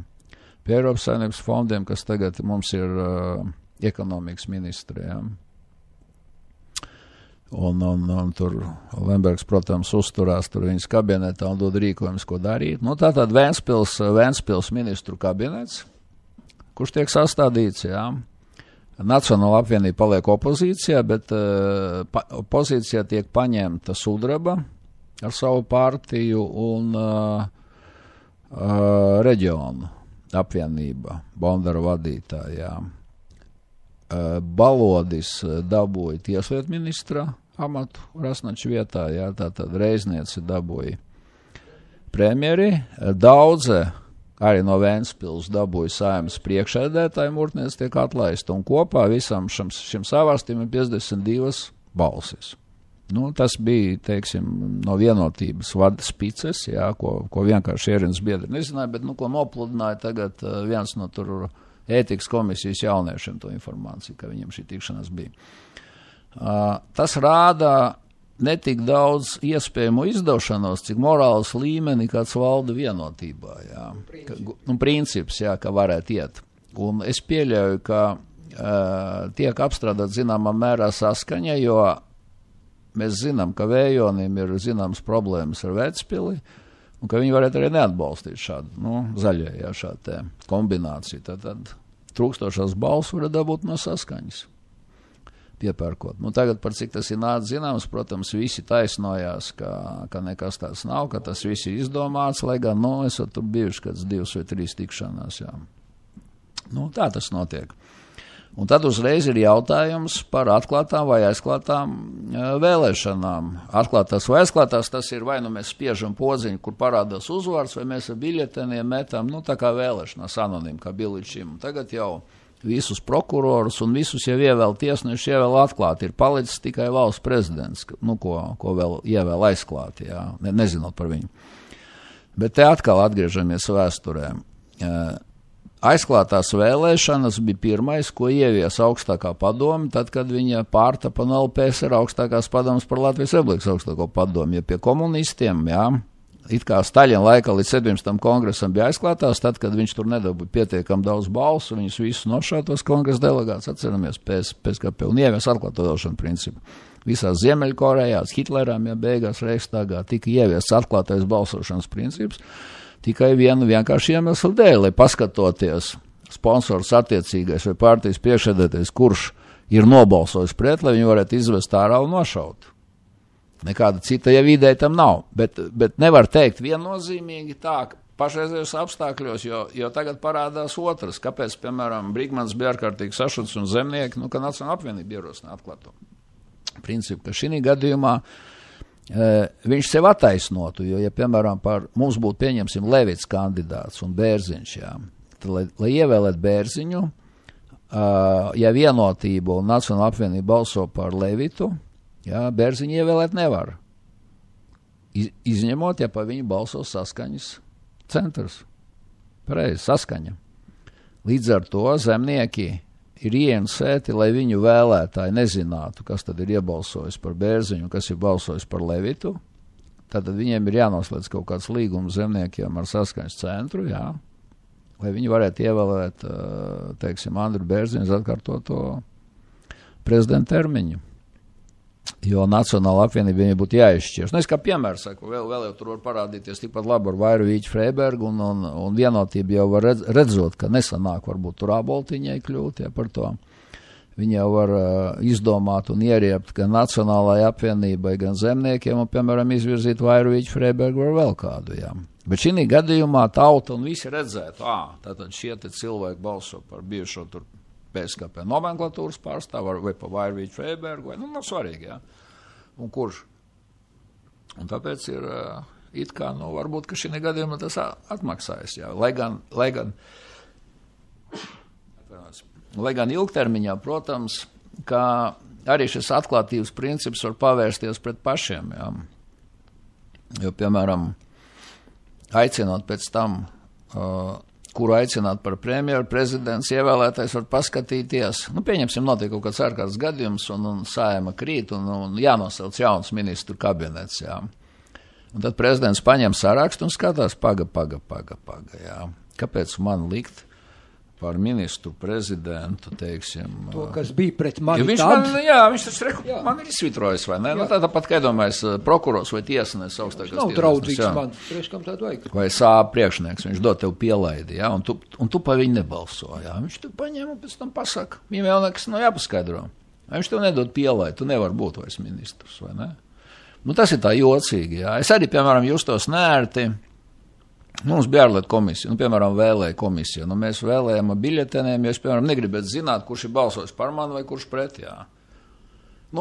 pie Eiropas Savienības fondiem, kas tagad mums ir ekonomikas ministri. Ja. Un tur Lembergs, protams, uzturās tur viņas kabinetā un dod rīkojumus, ko darīt. Nu, tātad Ventspils ministru kabinets, kurš tiek sastādīts, jā. Nacionāla apvienība paliek opozīcijā, bet pozīcijā tiek paņemta Sudraba ar savu partiju un reģionu apvienība, Bondara vadītājā. Balodis dabūja tieslietu ministra amatu Rasnača vietā, jā, tātad Reiznieci dabūja premjeri, Daudze arī no Ventspils dabūja Saeimas priekšsēdētāju, Murtnieks tiek atlaista, un kopā visam šim savārstim ir 52 balsis. Nu, tas bija, teiksim, no vienotības vada spices, jā, ko vienkārši ierins biedri nezināja, bet, nu, ko nopludināja tagad viens no tur ētikas komisijas jauniešiem to informāciju, ka viņam šī tikšanās bija. Tas rāda netik daudz iespējamo izdošanos, cik morāls līmeni kāds valda vienotībā, jā. Princips, jā, ka varētu iet. Un es pieļauju, ka tiek apstrādāt zināmā mērā saskaņa, jo mēs zinām, ka Vējonim ir zināmas problēmas ar Vecpili, un ka viņi varētu arī neatbalstīt šādu, zaļie, jā, šādu kombināciju. Tad trūkstošās balss var dabūt no saskaņas, piepērkot. Nu, tagad par cik tas ir nāc zināms, protams, visi taisnojās, ka nekas tāds nav, ka tas viss ir izdomāts, lai gan, esot tur bijuši kāds 2 vai 3 tikšanās, jā. Nu, tā tas notiek. Un tad uzreiz ir jautājums par atklātām vai aizklātām vēlēšanām. Atklātās vai aizklātās, tas ir vai nu mēs spiežam podziņu, kur parādās uzvārds, vai mēs ar biļeteniem metam, tā kā vēlēšanās anonim, kā biļišķim. Tagad jau visus prokurorus un visus jau ievēl tiesneši, ievēl atklāti. Ir palicis tikai valsts prezidents, ko vēl ievēl aizklāti, jā, nezinot par viņu. Bet te atkal atgriežamies vēsturē. Aizklātās vēlēšanas bija pirmais, ko ievies augstākā padome, tad, kad viņa pārtapa no LPSR augstākās padomes par Latvijas Republikas augstāko padomu. Ja pie komunistiem, jā, it kā Staļina laikā līdz 17. kongresam bija aizklātās, tad, kad viņš tur nedabūja pietiekam daudz balsu, viņus visus nošātos kongresa delegāts, atceramies, PSKP, un ievies atklāto vēlēšanu principu. Visās Ziemeļkorejās, Hitlerām, ja beigās Reichstagā tika ievies atklātais balsošanas princips, tikai vienu vienkārši iemeslu dēļ, lai paskatoties sponsors attiecīgais vai partijas priekšsēdētājs, kurš ir nobalsojis pret, lai viņu varētu izvest ārā un nošaut. Nekāda cita jau ideja tam nav, bet nevar teikt viennozīmīgi tā, pašreizējos apstākļos, jo tagad parādās otras, kāpēc, piemēram, Brigmans bija ārkārtīgi sašuts un zemnieki, ka Nacionāla apvienība ierosina atklāto principu, ka šī gadījumā viņš sev attaisnotu, jo, ja, piemēram, mums būtu, pieņemsim, Levits kandidāts un Bērziņš, jā, tad, lai ievēlēt Bērziņu, ja vienotība un Nacionāla apvienība balso par Levitu, jā, Bērziņu ievēlēt nevar. Izņemot, ja pa viņu balso saskaņas centrs. Pareizi, saskaņa. Līdz ar to zemnieki ir ieinteresēti, lai viņu vēlētāji nezinātu, kas tad ir iebalsojis par Bērziņu, kas ir balsojis par Levitu. Tad viņiem ir jānoslēdz kaut kāds līgums zemniekiem ar saskaņas centru, jā, lai viņi varētu ievēlēt, teiksim, Andru Bērziņu atkārtoto prezidenta termiņu. Jo Nacionāla apvienība viņai būtu jāizšķirs. Es kā piemēru saku, vēl jau tur var parādīties tikpat labi ar Vairu Vīķu Freibergu un vienotību jau var redzot, ka nesanāk varbūt tur āboltiņai kļūt, ja par to. Viņi jau var izdomāt un ieriept gan Nacionālajai apvienībai, gan zemniekiem un, piemēram, izvirzīt Vairu Vīķu Freibergu vai vēl kādu, jā. Bet šī gadījumā tauta un visi redzētu, tātad šie te cilvēki balso par bijušo tur PSKP nomenklatūras pārstāvu vai pa Vairu Vīķu Freibergu, vai, nav svarīgi, jā. Un kurš? Un tāpēc ir it kā, varbūt, ka šī gadījumā tas atmaksājas, jā. Lai gan ilgtermiņā, protams, ka arī šis atklātības princips var pavērsties pret pašiem, jā. Jo, piemēram, aicinot pēc tam kuru aicināt par premjeru, prezidents ievēlētais var paskatīties. Pieņemsim, notiek kaut kāds ārkārtas gadījums un Saeima krīt un jānosauc jauns ministru kabinets, jā. Un tad prezidents paņem sarakstu un skatās, paga, jā. Kāpēc man likt par ministru prezidentu, teiksim. To, kas bija pret mani viņš tad. Viņš taču man ir izsvitrojis, vai ne? Nu, tāpat, kā iedomājas prokurors vai tiesnes augstākās tiesnes. Nav draudzīgs man, priekškam tādu vajag. Vai sāp priekšnieks, viņš dod tev pielaidi, jā, un tu pa viņu nebalso, jā. Viņš tev paņem un pēc tam pasaka. Viņam jau nekas nav jāpaskaidro. Viņš tev nedod pielaidi, tu nevar būt vairs ministrs, vai ne? Nu, tas ir tā jocīgi, jā. Es arī, piemēram, justos nērti. Mums bija ārlietu komisija, piemēram, vēlēja komisija. Mēs vēlējām ar biļetenēm, ja es, piemēram, negribētu zināt, kurš ir balsojis par mani vai kurš pret, jā.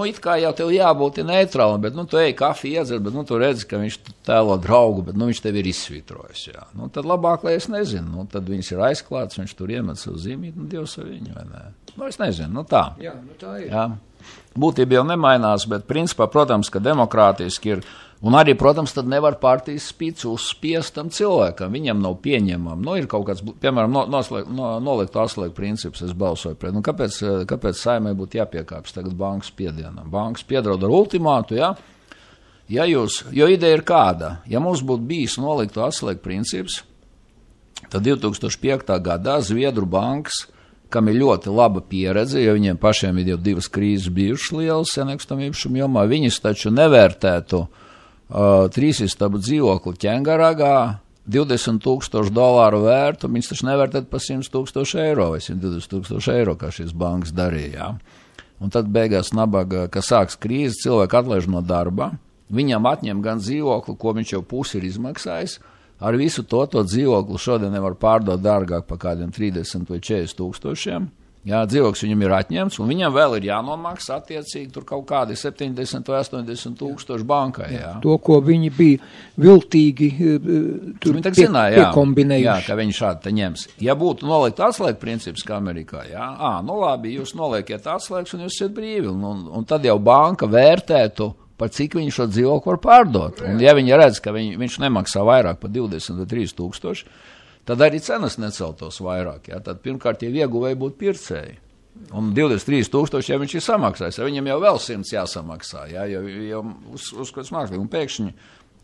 It kā jau tev jābūt neitrālam, bet, tu ej kafiju iedzer, bet, tu redzi, ka viņš tēlo draugu, bet, viņš tev ir izsvitrojis, jā. Tad labāk, lai es nezinu, tad viņas ir aizklāts, viņš tur iemet savu zīmīt, Dievs ar viņu, vai ne? Es nezinu, tā. Jā, tā ir. Jā. Būtība jau nemainās, bet principā, protams, ka demokrātiski ir, un arī, protams, tad nevar partijas spīts uzspiest tam cilvēkam, viņam nav pieņemam. Ir kaut kāds, piemēram, nolikt atslēgu princips, es balsoju pret. Kāpēc Saeimai būtu jāpiekāpjas tagad bankas spiedienam? Bankas piedraud ar ultimātu, jā? Jo ideja ir kāda, ja mums būtu bijis nolikt atslēgu princips, tad 2005. gadā Zviedru bankas, kam ir ļoti laba pieredze, jo viņiem pašiem ir jau 2 krīzes bijušas lielas nekustamā īpašuma jomā, viņas taču nevērtētu 3 istabu dzīvokli Ķengaragā, $20,000 vērtu, viņas taču nevērtētu pa €100,000 vai €120,000, kā šīs bankas darīja. Jā. Un tad beigās nabaga, ka sāks krīze, cilvēki atlaiž no darba, viņam atņem gan dzīvokli, ko viņš jau pusi ir izmaksājis, ar visu to dzīvokli šodien nevar pārdot dārgāk par kādiem 30 vai 40 tūkstošiem. Jā, dzīvoklis viņam ir atņemts, un viņam vēl ir jānomaksā attiecīgi tur kaut kādi 70 vai 80 tūkstoši bankai. Jā. To, ko viņi bija viltīgi tur piekombinējuši. Jā, ka viņi šādi te ņems. Ja būtu nolikt atslēgu princips, kā Amerikā, jā, labi, jūs noliekiet atslēgas un jūs esat brīvi, un tad jau banka vērtētu, par cik viņš šo dzīvokli var pārdot. Un ja viņi redz, ka viņš nemaksā vairāk par 20 vai 30 tūkstoši, tad arī cenas neceltos vairāk. Ja? Tad pirmkārt jau ieguvēji būtu pircēji. Un 23 tūkstoši, ja viņš ir samaksājis, viņam jau vēl 100 jāsamaksā. Ja? Jau uzskats mākslīgi. Un pēkšņi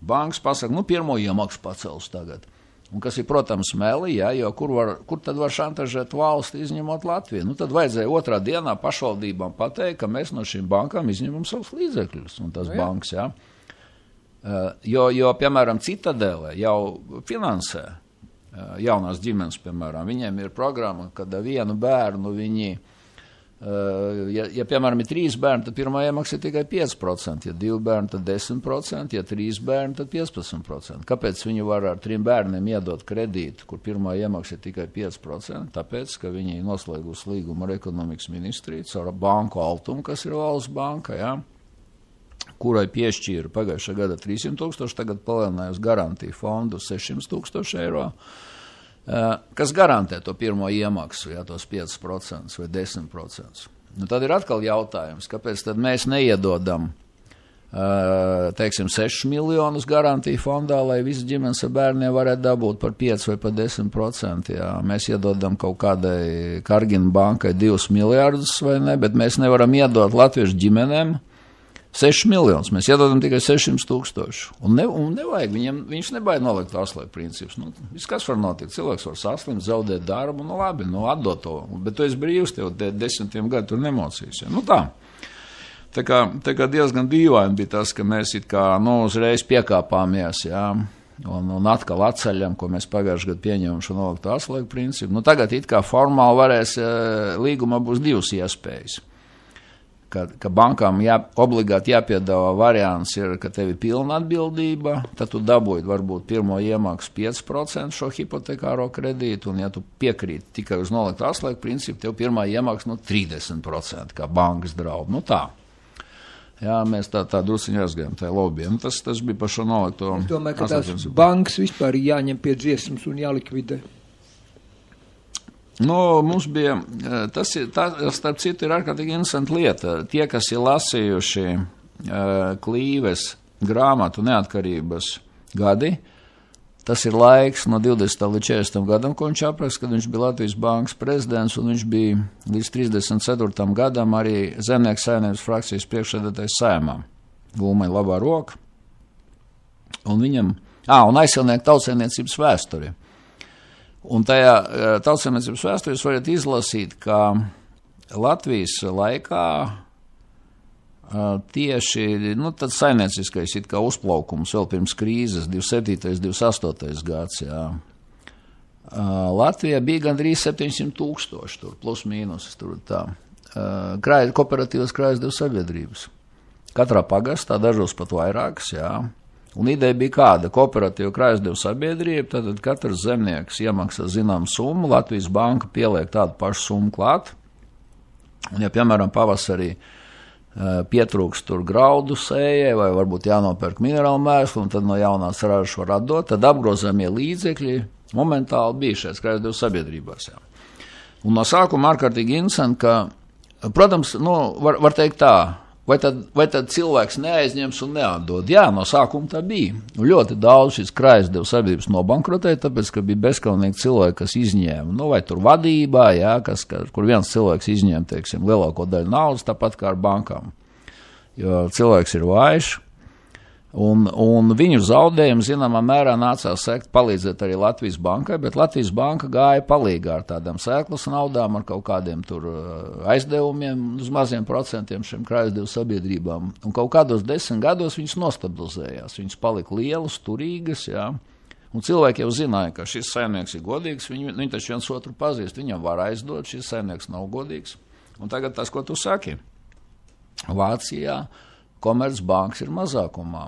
bankas pasaka, pirmo iemaksu pacels tagad. Un kas ir, protams, meli, ja? Jo kur tad var šantažēt valsti izņemot Latviju? Tad vajadzēja otrā dienā pašvaldībām pateikt, ka mēs no šīm bankām izņemam savus līdzekļus. Un tas bankas, ja? Jo, piemēram, Citadele jau finansē jaunās ģimenes, piemēram, viņiem ir programma, kad vienu bērnu viņi, ja piemēram, ir 3 bērni, tad pirmā iemaksa ir tikai 5%, ja 2 bērni, tad 10%, ja 3 bērni, tad 15%. Kāpēc viņi var ar 3 bērniem iedot kredītu, kur pirmā iemaksa ir tikai 5%? Tāpēc, ka viņi noslēgusi līgumu ar ekonomikas ministriju, caur banku Altumu, kas ir valsts banka, ja? Kurai piešķīra pagājušā gada 300,000, tagad palielinājusi garantiju fondu €600,000, kas garantē to pirmo iemaksu, ja tos 5% vai 10%. Tad ir atkal jautājums, kāpēc tad mēs neiedodam, teiksim, 6 miljonus garantiju fondā, lai visi ģimenes ar bērniem varētu dabūt par 5 vai par 10%. Jā. Mēs iedodam kaut kādai Kargina bankai 2 miljārdus vai ne, bet mēs nevaram iedot latviešu ģimenēm 6 miljonus, mēs iedodam tikai 600,000. Un nevajag, viņš nebaida nolikt atslēgu principus. Viss, kas var notikt, cilvēks var saslimt, zaudēt darbu, labi, atdot to, bet tu esi brīvs, tev 10 gadi tur nemocīs. Ja? Tā kā diezgan dīvaini bija tas, ka mēs it kā uzreiz piekāpāmies, ja? un atkal atceļam, ko mēs pagājušajā gadā pieņemam šo noliktu atslēgu principu. Tagad it kā formāli varēs, līgumā būs 2 iespējas. Ka bankām obligāti jāpiedāvā variants ir, ka tev ir pilna atbildība, tad tu dabūji varbūt pirmo iemaksu 5% šo hipotekāro kredītu, un ja tu piekrīti tikai uz noliktu atslēgu principu, tev pirmā iemaksa 30%, kā bankas draud. Tā. Jā, mēs tā drusiņi aizgājām tajā lobbyam. Tas bija par šo nolikto. Es domāju, ka tās bankas vispār jāņem pie dziesmas un jālikvidē. Mums bija, tas starp citu ir ārkārtīgi interesanta lieta. Tie, kas ir lasījuši Klīves grāmatu Neatkarības gadi, tas ir laiks no 20. līdz 40. gadam, ko viņš apraksta, kad viņš bija Latvijas bankas prezidents, un viņš bija līdz 34. gadam arī Zemnieku saimniecības frakcijas priekšsēdētājs Saeimā. Gulmai labā roka. Un viņam, un aizsilnieku tautsaimniecības vēsturi. Un tajā tautsaimniecības vēsturē jūs varat izlasīt, ka Latvijas laikā tieši, tad saimnieciskais it kā uzplaukums vēl pirms krīzes, 27. 28. gads, jā. Latvijā bija gandrīz 700,000, tur plus mīnus, tur tā. Kooperatīvas krājasdevu sabiedrības. Katrā pagastā, dažos pat vairākas, jā. Un ideja bija kāda, kooperatīva krājasdevu sabiedrība, tad katrs zemnieks iemaksā zināmu summu, Latvijas banka pieliek tādu pašu summu klāt. Un, ja, piemēram, pavasarī pietrūks tur graudu sējai, vai varbūt jānopērk minerālu mēslu, un tad no jaunās ražas var atdot, tad apgrozāmie līdzekļi momentāli bija šeit krājasdevu sabiedrībās. Jā. Un no sākuma ārkārtīgi interesanti, ka, protams, var teikt tā, vai tad cilvēks neaizņems un neatdod? Jā, no sākuma tā bija. Ļoti daudz šīs krājasdevu sabiedrības nobankrotēja, tāpēc, ka bija bezkaunīgi cilvēki, kas izņēma, vai tur vadībā, jā, kur viens cilvēks izņēma, teiksim, lielāko daļu naudas, tāpat kā ar bankām. Jo cilvēks ir vājš, un viņu zaudējumu, zināmā mērā, nācās palīdzēt arī Latvijas bankai, bet Latvijas banka gāja palīgā ar tādām sēklas naudām, ar kaut kādiem tur aizdevumiem, uz maziem procentiem šiem krājasdevu sabiedrībām. Un kaut kādos 10 gados viņas nostabilizējās, viņas palika lielas, turīgas, jā. Un cilvēki jau zināja, ka šis saimnieks ir godīgs, viņi taču viens otru pazīst, viņam var aizdot, šis saimnieks nav godīgs. Un tagad tas, ko tu saki, Vācijā Komercbanks ir mazākumā.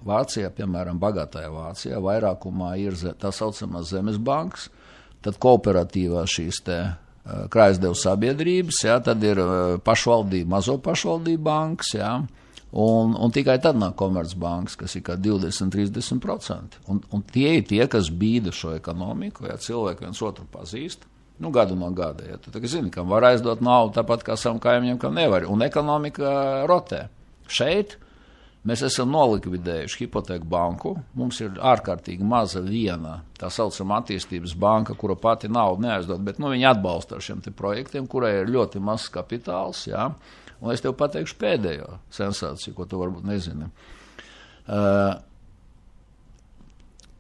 Vācijā, piemēram, bagātajā Vācijā, vairākumā ir tā saucamā zemes bankas, tad kooperatīvā šīs te krājasdevu sabiedrības, jā, tad ir pašvaldība, mazo pašvaldību bankas, jā, un tikai tad nāk Komercbanks, kas ir kā 20-30%. Un tie ir tie, kas bīda šo ekonomiku, ja cilvēki viens otru pazīst, gadu no gada, ja tu zini, kam var aizdot naudu tāpat kā savam kaimiņam, kam nevar, un ekonomika rotē. Šeit mēs esam nolikvidējuši hipoteku banku, mums ir ārkārtīgi maza viena, tā saucama attīstības banka, kura pati naudu neaizdod, bet viņi atbalsta ar šiem te projektiem, kurai ir ļoti mazs kapitāls, jā, un es tev pateikšu pēdējo sensāciju, ko tu varbūt nezini.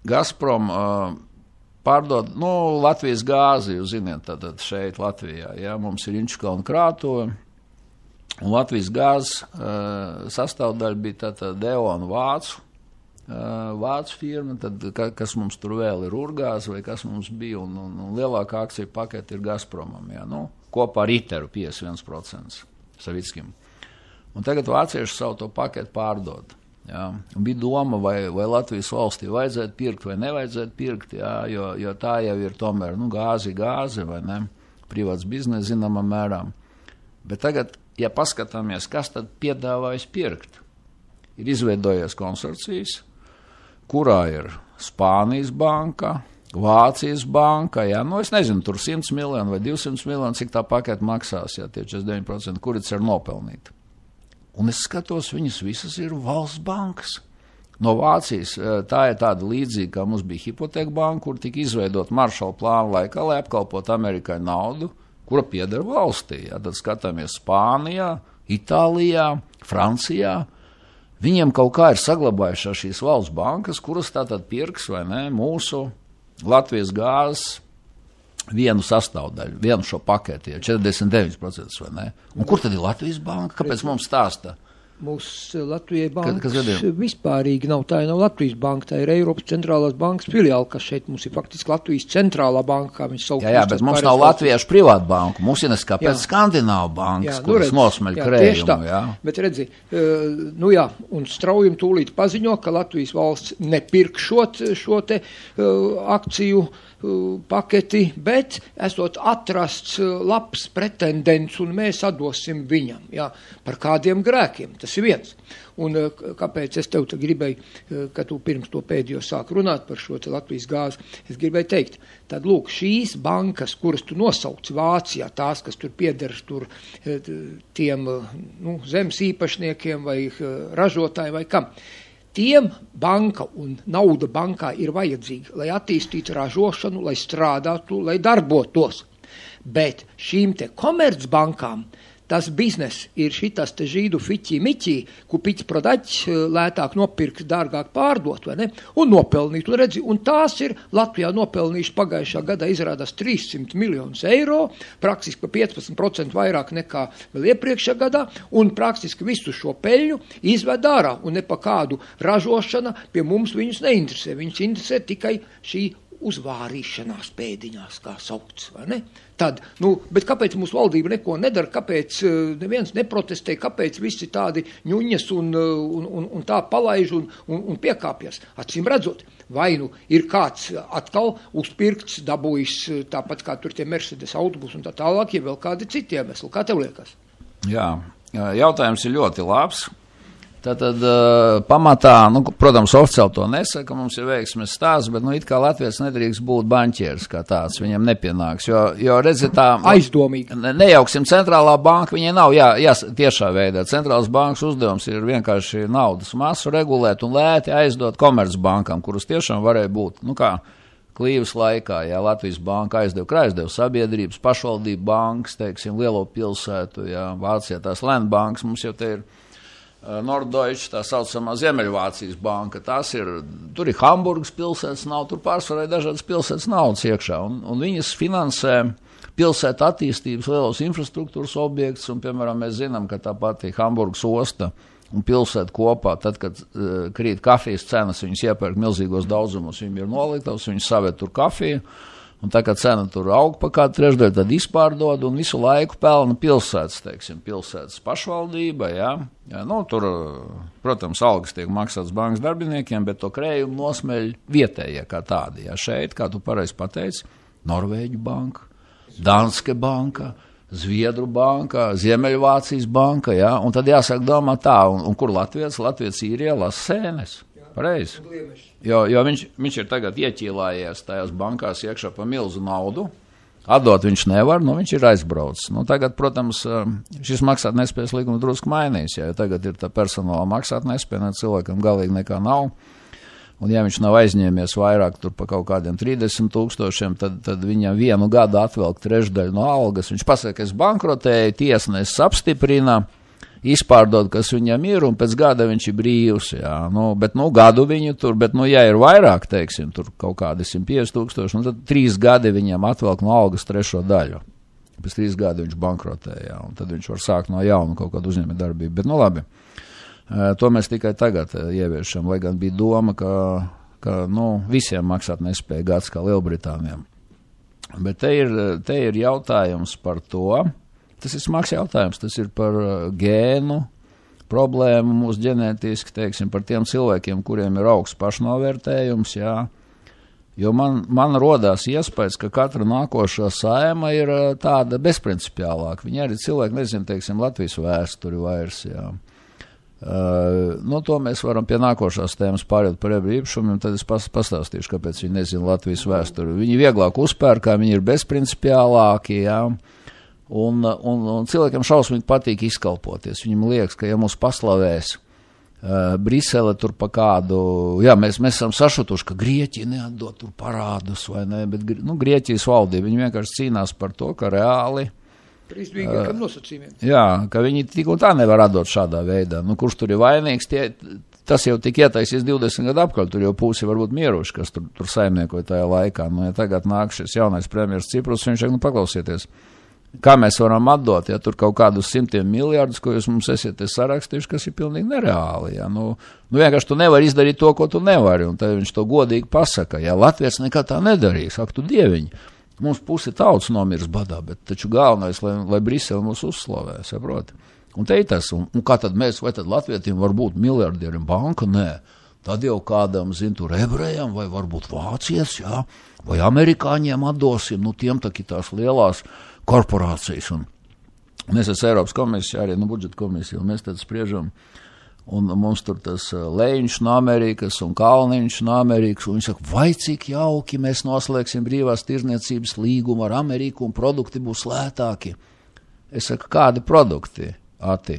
Gazprom pārdod, Latvijas gāzi, jūs ziniet, tātad šeit Latvijā, jā, mums ir Inčukalna krātuve, un Latvijas gāzes sastāvdaļa bija tātad Eon vācu firma, tad kas mums tur vēl ir Urgāze vai kas mums bija, un lielākā akcija pakete ir Gazpromam, jā, kopā ar Iteru 51% Savickim. Un tagad vācieši savu to paketu pārdod. Jā. Un bija doma, vai Latvijas valstī vajadzētu pirkt vai nevajadzētu pirkt, jā, jo tā jau ir tomēr gāze, vai ne, privāts biznes zināmā mērā. Bet tagad, ja paskatāmies, kas tad piedāvājas pirkt, ir izveidojies konsorcijas, kurā ir Spānijas banka, Vācijas banka, jā, es nezinu, tur 100 miljoni vai 200 miljoni, cik tā paketa maksās, jā, tie 49%, kuri ir nopelnīti. Un es skatos, viņas visas ir valsts bankas. No Vācijas tā ir tāda līdzīga, kā mums bija hipoteka banka, kur tika izveidot Maršala plāna laikā, lai apkalpot Amerikai naudu, kura pieder valstī. Jā, tad skatāmies Spānijā, Itālijā, Francijā. Viņiem kaut kā ir saglabājušās šīs valsts bankas, kuras tātad pirks, vai ne, mūsu Latvijas gāzes vienu sastāvdaļu, vienu šo paketi, 49%, vai ne? Un kur tad ir Latvijas banka? Kāpēc mums stāsta? Mūsu Latvijai bankas vispārīgi nav, tā nav Latvijas banka, tā ir Eiropas centrālās bankas filiāla, kas šeit mums ir faktiski Latvijas centrālā banka, kā viņš sauc. Jā, bet mums nav latviešu privātu banku, mums ir kāpēc Skandināvu bankas, kuras nosmaļ krējumu. Jā. Bet redzi, un straujumi tūlīt paziņo, ka Latvijas valsts nepirk šo te akciju paketi, bet esot atrasts labs pretendents un mēs atdosim viņam, jā, par kādiem grēkiem, tas ir viens. Un kāpēc es tev gribēju, ka tu pirms to pēdējo sāk runāt par šo te Latvijas gāzi, es gribēju teikt, tad lūk, šīs bankas, kuras tu nosauc Vācijā, tās, kas tur pieder tur tiem zemes īpašniekiem vai ražotāji vai kam, tiem banka un nauda bankā ir vajadzīga, lai attīstītu ražošanu, lai strādātu, lai darbotos. Bet šīm te komercbankām tas biznes ir šitas te žīdu fiķī-miķī, kur piķi prodaķi lētāk nopirkt, dārgāk pārdot, vai ne? Un nopelnīt, un redzi, un tās ir Latvijā nopelnījuši pagājušā gadā izrādās 300 miljonus eiro, praktiski pa 15% vairāk nekā vēl iepriekšā gadā, un praktiski visu šo peļņu izved ārā, un ne pa kādu ražošana pie mums viņus neinteresē. Viņus interesē tikai šī uzvārīšanās pēdiņās, kā saukts, vai ne? Tad, bet kāpēc mūsu valdība neko nedara, kāpēc neviens neprotestē, kāpēc visi tādi ņuņas un tā palaiž un piekāpjas? Acīm redzot, vai ir kāds atkal uzpirkts, dabūjis tāpat kā tur tie Mercedes autobus un tā tālāk, ja vēl kādi citi iemesli. Kā tev liekas? Jā, jautājums ir ļoti labs. Tātad pamatā, protams, oficiāli to nesaka, mums ir veiksmes stāsts, bet it kā Latvijas nedrīkst būt baņķieris kā tāds, viņam nepienāks, jo redziet tā... Aizdomīgi. Nejauksim, centrālā banka, viņai nav, tiešā veidā, centrālās bankas uzdevums ir vienkārši naudas masu regulēt un lēti aizdot komercbankam, kuras tiešām varēja būt, kā Klīvas laikā, Latvijas banka aizdeva krājasdevu sabiedrības, pašvaldību bankas, teiksim, lielo pilsētu, Vācijā tās Landbankas, mums jau te ir Norddeutsche, tā saucamā Ziemeļvācijas banka, tur ir Hamburgas pilsētas nav, tur pārsvarā dažādas pilsētas naudas iekšā, un viņas finansē pilsētu attīstības lielos infrastruktūras objektus, un, piemēram, mēs zinām, ka tā pati Hamburgas osta un pilsēta kopā, tad, kad krīt kafijas cenas, viņas iepērk milzīgos daudzumos, viņiem ir noliktavas, viņas saved tur kafiju, un tā kā cena tur aug pa kādu trešdaļu, tad izpārdod un visu laiku pelna pilsētas, teiksim, pilsētas pašvaldība, tur, protams, algas tiek maksāts bankas darbiniekiem, bet to krējumu nosmeļ vietējie kā tādi, šeit, kā tu pareizi pateici, Norvēģu banka, Danske banka, Zviedru banka, Ziemeļvācijas banka, un tad jāsāk domāt tā, un kur Latvijas īrijā las sēnes. Pareizi. Jo viņš ir tagad ieķīlājies tajās bankās iekšā pa milzu naudu, atdot viņš nevar, viņš ir aizbraucis. Tagad, protams, šis maksātnespējas līgums drusku mainīs, jo tagad ir tā personāla maksātnespēja, cilvēkam galīgi nekā nav, un ja viņš nav aizņēmies vairāk tur pa kaut kādiem 30,000, tad viņam vienu gadu atvelk trešdaļu no algas, viņš pasaka, ka es bankrotēju, tiesnesis apstiprina, izpārdod, kas viņam ir, un pēc gada viņš ir brīvs, bet gadu viņu tur, bet ja ir vairāk, teiksim, tur kaut kādi 150,000, tad 3 gadi viņam atvelk no algas trešo daļu. Pēc 3 gadi viņš bankrotē, un tad viņš var sākt no jauna kaut kādu uzņēmē darbību, bet labi, to mēs tikai tagad ieviešam, lai gan bija doma, ka visiem maksāt nespēja gads kā Lielbritānijam. Bet te ir jautājums par to, tas ir smags jautājums, tas ir par gēnu problēmu mūsu ģenētiski, teiksim, par tiem cilvēkiem, kuriem ir augsts pašnovērtējums, jo man rodās iespējas, ka katra nākošā saima ir tāda bezprincipiālāka. Viņi arī cilvēki nezina, teiksim, Latvijas vēsturi vairs, to mēs varam pie nākošās tēmas pāriet par ebreju īpašumiem, tad es pastāstīšu, kāpēc viņi nezina Latvijas vēsturi. Viņi vieglāk uzpērkā, viņi ir bezprincipiālāki, Un cilvēkiem šausmīgi patīk izkalpoties. Viņam liekas, ka ja mūs paslavēs Brisele tur pa kādu, mēs esam sašutuši, ka Grieķija neatdod tur parādus vai ne, bet Grieķijas valdība, viņi vienkārši cīnās par to, ka reāli izdevīgākiem nosacījumiem. Ka viņi tik un tā nevar atdot šādā veidā. Kurš tur ir vainīgs, tas jau tik ietaisīs 20 gadu apkārt, tur jau pusi varbūt mieruši, kas tur saimniekoja tajā laikā. Ja tagad nāk šis jaunais premjers Ciprus, viņš saka, paklausieties, kā mēs varam atdot, tur kaut kādus 100 miljardus, ko jūs mums esiet sarakstījuši, kas ir pilnīgi nereāli. Vienkārši tu nevari izdarīt to, ko tu nevari, un tad viņš to godīgi pasaka. Latvijas nekā tā nedarīs, ak tu dieviņi. Mums pusi tautas nomirs badā, bet taču galvenais, lai Brisele mūs uzslavē, saproti. Un te ir tas, un kā tad mēs, vai tad latvietim var būt miljardierim banka? Nē. Tad jau kādam, tur ebrejam, vai varbūt vācies, vai amerikāņiem atdosim, tiem taki tās lielās korporācijas, un mēs esam Eiropas komisija, arī budžeta komisija, un mēs tad spriežam, un mums tur tas Leņš no Amerikas un Kalniņš no Amerikas, un viņi saka, vai cik jauki mēs noslēgsim brīvās tirzniecības līgumu ar Ameriku, un produkti būs lētāki. Es saku, kādi produkti, Ati?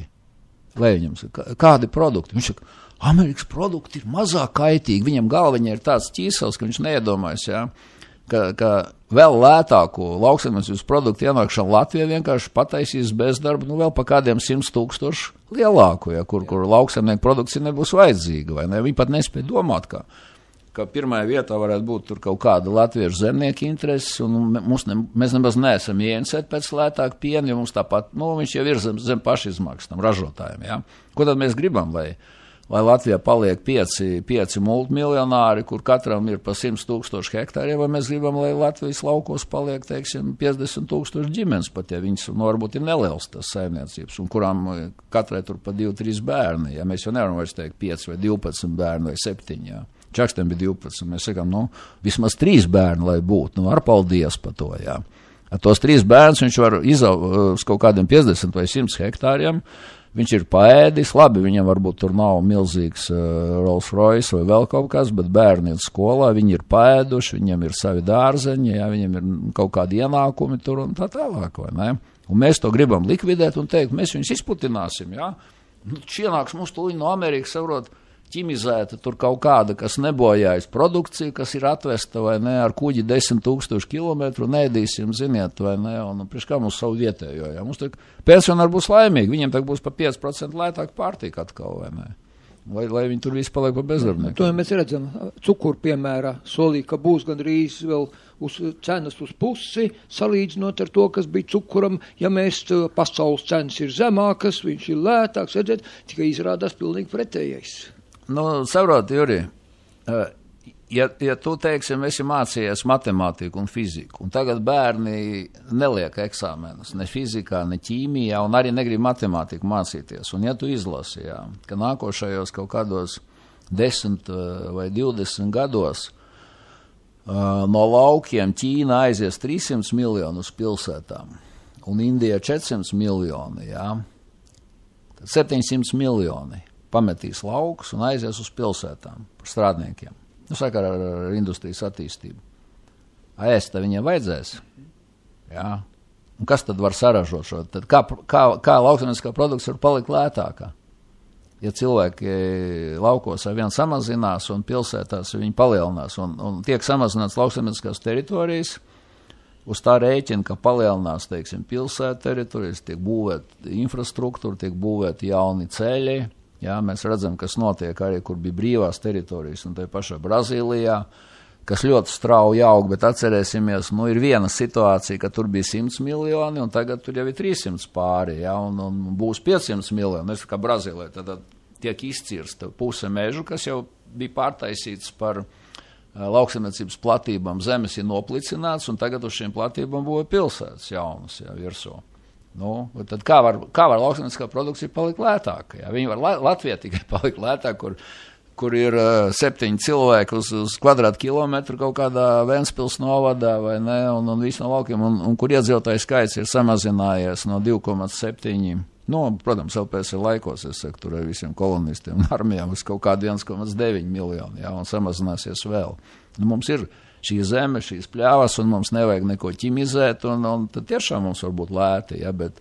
Leņam saka, kādi produkti? Viņš saka, Amerikas produkti ir mazāk kaitīgi, viņam galviņā ir tāds ķīsels, ka viņš neiedomājas, ka vēl lētāku lauksaimniecības produktu ienākšanu Latvijā vienkārši pataisīs bezdarbu, nu vēl pa kādiem 100,000 lielāku, ja, kur lauksaimnieku produkcija nebūs vajadzīga, vai ne? Viņi pat nespēja domāt, ka pirmajā vietā varētu būt tur kaut kāda latviešu zemnieka intereses, un mēs nemaz neesam ieinteresēti pēc lētāka piena, jo mums tāpat, viņš jau ir zem pašizmaksas tam ražotājiem, ja? Ko tad mēs gribam, lai Latvijā paliek 5 multimiljonāri, kur katram ir pa 100,000 hektāriem, vai mēs gribam, lai Latvijas laukos paliek, teiksim, 50,000 ģimenes, pat ja viņas, varbūt ir nelielas tas saimniecības, un kurām katrai tur pa 2-3 bērni, ja mēs jau nevaram vairs teikt 5 vai 12 bērni vai 7, ja. Čakstiem bija 12, mēs sakām, vismaz 3 bērni, lai būtu, ar paldies par to, jā. Ar tos 3 bērnus viņš var uz kaut kādiem 50 vai 100 hektāriem, viņš ir paēdis, labi, viņam varbūt tur nav milzīgs Rolls Royce vai vēl kaut kas, bet bērni ir skolā, viņi ir paēduši, viņam ir savi dārzeņi, jā, viņam ir kaut kādi ienākumi tur un tā tālāk, vai ne? Un mēs to gribam likvidēt un teikt, mēs viņus izputināsim, jā. Ienāks mums tūliņ no Amerikas, saprot, ķimizēta tur kaut kāda, kas nebojājas produkcija, kas ir atvesta, vai ne, ar kuģi 10,000 kilometru, neēdīsim, ziniet, vai ne, un priekš kā mums savu vietējo, jā. Mums tak pensionāri būs laimīgi, viņiem tak būs pa 5% lētāk pārtika atkal, vai ne. Lai viņi tur visi paliek pa bezdarbnieku. To mēs redzam, cukuru piemērā solīja, ka būs gandrīz vēl cenas uz pusi, salīdzinot ar to, kas bija cukuram, ja mēs pasaules cenas ir zemākas, viņš ir lētāks, redzēt, tikai izrādās pilnīgi pretējais. Saprot, Juri, ja tu, teiksim, esi mācījies matemātiku un fiziku, un tagad bērni neliek eksāmenus, ne fizikā, ne ķīmijā, un arī negrib matemātiku mācīties, un ja tu izlasi, jā, ka nākošajos kaut kādos 10 vai 20 gados no laukiem Ķīna aizies 300 miljonu uz pilsētām, un Indija 400 miljoni, jā, tad 700 miljoni pametīs laukus un aizies uz pilsētām par strādniekiem. Sakarā ar industrijas attīstību. Ēst viņiem vajadzēs. Jā. Un kas tad var saražot šo? Tad kā lauksaimnieciskā produkcija var palikt lētākā? Ja cilvēki laukos ar vien samazinās un pilsētās viņi palielinās un tiek samazināts lauksaimnieciskās teritorijas, uz tā rēķina, ka palielinās, teiksim, pilsētu teritorijas, tiek būvēta infrastruktūra, tiek būvēti jauni ceļi. Jā, mēs redzam, kas notiek arī, kur bija brīvās teritorijas, un tai pašā Brazīlijā, kas ļoti strauji aug, bet atcerēsimies, ir viena situācija, ka tur bija 100 miljoni, un tagad tur jau ir 300 pāri, jā, un būs 500 miljoni, kā Brazīlijā, tad tiek izcirsta puse mežu, kas jau bija pārtaisīts par lauksaimniecības platībām, zemes ir noplicināts, un tagad uz šīm platībām būs pilsētas jaunas, jā, virsū. Tad kā var lauksaimnieciskā produkcija palikt lētāka? Jā? Viņi var Latvijā tikai palikt lētāk, kur ir 7 cilvēki uz kvadrātkilometru kaut kādā Ventspils novadā, vai ne, un visu no laukiem, un kur iedzīvotāju skaits ir samazinājies no 2,7. Protams, LPS ir laikos, es saku, tur ar visiem kolonistiem un armijām uz kaut kādu 1,9 miljonu, jā, un samazināsies vēl. Mums ir šī zeme, šīs pļāvas, un mums nevajag neko ķimizēt, un tad tiešām mums var būt lēti, ja, bet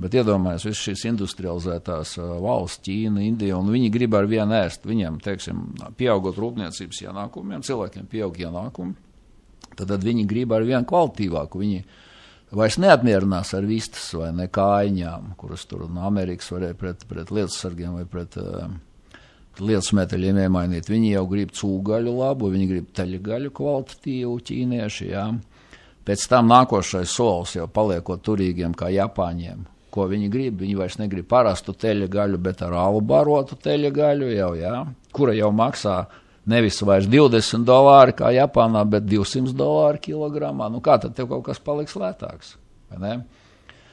iedomājies, visas šīs industrializētās valsts, Ķīna, Indija, un viņi grib ar vienu ēst, viņiem, teiksim, pieaugot rūpniecības ienākumiem, cilvēkiem pieaug ienākumi, tad viņi grib ar vienu kvalitīvāku, viņi vairs neapmierinās ar vistas vai ne kājiņām, kuras tur no Amerikas varēja pret lietasargiem vai pret lietasmeteļiem iemainīt. Viņi jau grib cūgaļu labu, viņi grib teļgaļu kvalitatīvu ķīnieši, jā. Pēc tam nākošais solis jau paliekot turīgiem kā Japāņiem. Ko viņi grib? Viņi vairs negrib parastu teļgaļu, bet ar alu barotu teļgaļu jau, jā. Kura jau maksā nevis vairs $20 kā Japānā, bet $200 kilogramā. Kā tad tev kaut kas paliks lētāks? Vai ne?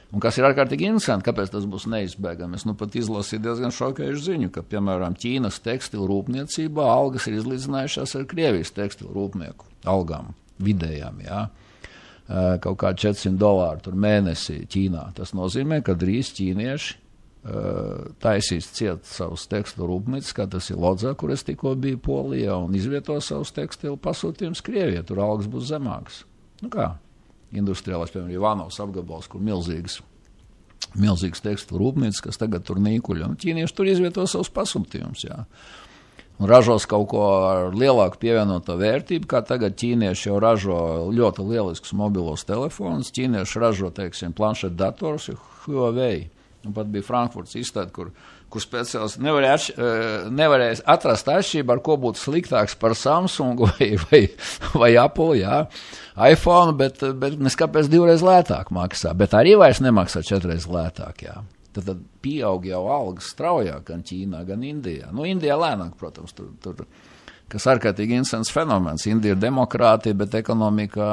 Un kas ir ārkārtīgi interesanti, kāpēc tas būs neizbēgami. Es pat izlasīju diezgan šokējušu ziņu, ka, piemēram, Ķīnas tekstilu rūpniecībā algas ir izlīdzinājušās ar Krievijas tekstilu rūpnieku algām, vidējām, jā. Kaut kā $400 tur mēnesī Ķīnā. Tas nozīmē, ka drīz ķīnieši taisīs ciet savus tekstilu rūpnīcas, kā tas ir Lodzā, kur es tikko biju Polijā, un izvieto savus tekstilu pasūtījumus Krievijā, tur algas būs zemākas. Kā? Industriālais, piemēram, Ivanovs apgabals, kur milzīgas tekstilu rūpnīcas, kas tagad tur nīkuļ, un ķīnieši tur izvieto savus pasūtījumus, jā. un ražos kaut ko ar lielāku pievienoto vērtību, kā tagad ķīnieši jau ražo ļoti lieliskus mobilos telefonus, ķīnieši ražo, teiksim, planšetu datorus, Huawei, un pat bija Frankfurts izstāde, kur speciālisti nevarēja atrast atšķirību, ar ko būtu sliktāks par Samsung vai Apple, jā, iPhone, bet neskāpēc 2 reizes lētāk maksā, bet arī vairs nemaksā 4 reizes lētāk, jā. Tad pieaug jau algas straujāk gan Ķīnā, gan Indijā. Nu, Indijā lēnāk, protams, tur kas ārkārtīgi interesants fenomens. Indija ir demokrātija, bet ekonomikā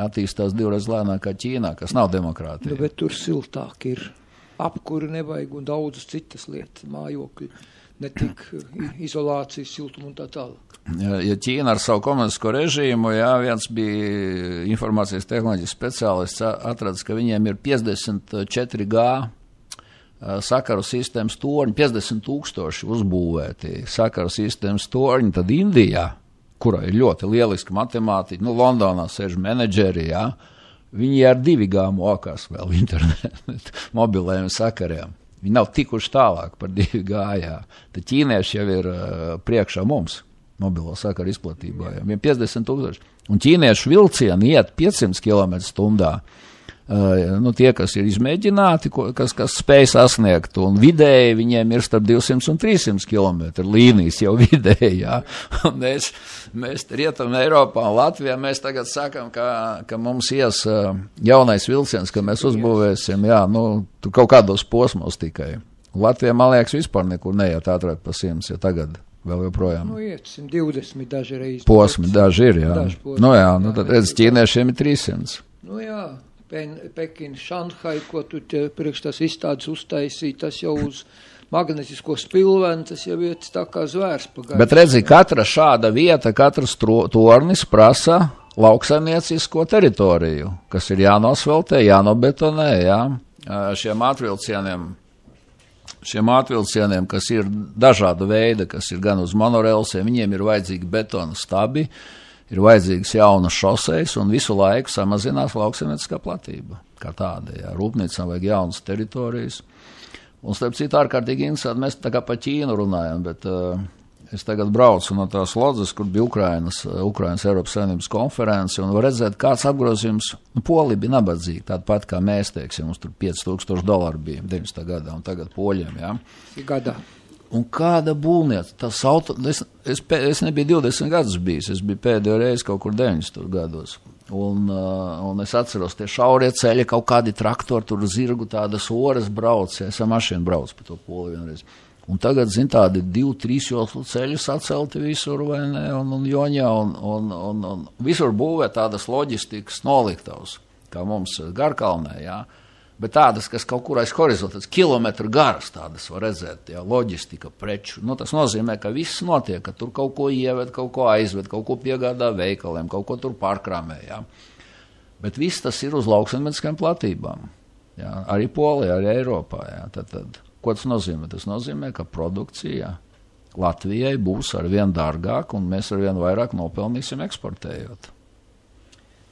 attīstās 2 reizes lēnāk kā Ķīnā, kas nav demokrātija. Nu, bet tur siltāk ir apkuri nevajag un daudzas citas lietas, mājokļi, ne tik izolācijas, siltumu un tā tālāk. Ja Ķīna ar savu komunistisko režīmu, jā, viens bija informācijas tehnoloģijas speciālists, atrads, ka viņiem ir 54G sakaru sistēmas torņi, 50,000 uzbūvēti sakaru sistēmas torņi, tad Indijā, kurā ir ļoti lieliski matemātiķi, nu, Londonā sēž menedžeri, jā, viņi ar 2G mokās vēl internetu mobilējiem sakariem. Viņi nav tikuši tālāk par 2G, jā. Tad ķīnieši jau ir priekšā mums mobilo sakaru izplatībā, jā. 50,000. Un ķīniešu vilcieni iet 500 km/h. Nu, tie, kas ir izmēģināti, kas spēj sasniegt, un vidēji viņiem ir starp 200 un 300 km līnijas jau vidēji, jā. Un mēs Rietum Eiropā un Latvijā mēs tagad sakam, ka mums ies jaunais vilciens, ka mēs uzbūvēsim, jā, nu, tur kaut kādos posmos tikai. Latvijā, man liekas, vispār nekur neiet ātrāk pa 100, ja tagad vēl joprojām. Nu, iet 120 daži reizi. Posmi daži ir, jā. Nu, jā, nu, tad redz, ķīniešiem ir 300. Nu, jā. Pekina, Šanhai, ko tu priekš tās izstādes uztaisīja, tas jau uz magnetisko spilveni, tas jau iet tā kā zvērs pagājums. Bet redzi, katra šāda vieta, katrs tornis prasa lauksaimniecisko teritoriju, kas ir jānosveltē, jānobetonē, jā. Šiem ātrvilcieniem, kas ir dažāda veida, kas ir gan uz monorelsiem, viņiem ir vajadzīgi betona stabi, ir vajadzīgas jaunas šosejas un visu laiku samazinās lauksaimnieciskā platība, kā tāda, jā. Rūpnīcām vajag jaunas teritorijas. Un starp citu ārkārtīgi interesanti, mēs tā kā pa Ķīnu runājam, bet es tagad braucu no tās Lodzes, kur bija Ukrainas Eiropas Savienības konference, un var redzēt, kāds apgrozījums, nu, Polija bija nabadzīga, tāda pat kā mēs, teiksim, mums tur $5,000 bija 90. gadā, un tagad poļiem, jā. Gadā. Un kāda būvniecība, tas auto, es nebiju 20 gadus bijis, es biju pēdējo reizi kaut kur 90 gados. Un es atceros, tie šaurie ceļi, kaut kādi traktori, tur zirgu tādas oras brauc, ja, es ar mašīnu braucu pa to Poliju vienreiz. Un tagad, zin, tādi 2-3 joslu ceļi sacelti visur, vai ne, un joņā, un visur būvē tādas loģistikas noliktavas, kā mums Garkalnē, jā. Bet tādas, kas kaut kur aiz horizontas, kilometru garas tādas var redzēt, jā, loģistika, preču. Nu, tas nozīmē, ka viss notiek, ka tur kaut ko ieved, kaut ko aizved, kaut ko piegādā veikaliem, kaut ko tur pārkrāmē, jā. Bet viss tas ir uz lauksaimnieciskām platībām, jā, arī Polijā, arī Eiropā, jā. Tad, ko tas nozīmē? Tas nozīmē, ka produkcija Latvijai būs arvien dārgāk, un mēs arvien vairāk nopelnīsim eksportējot.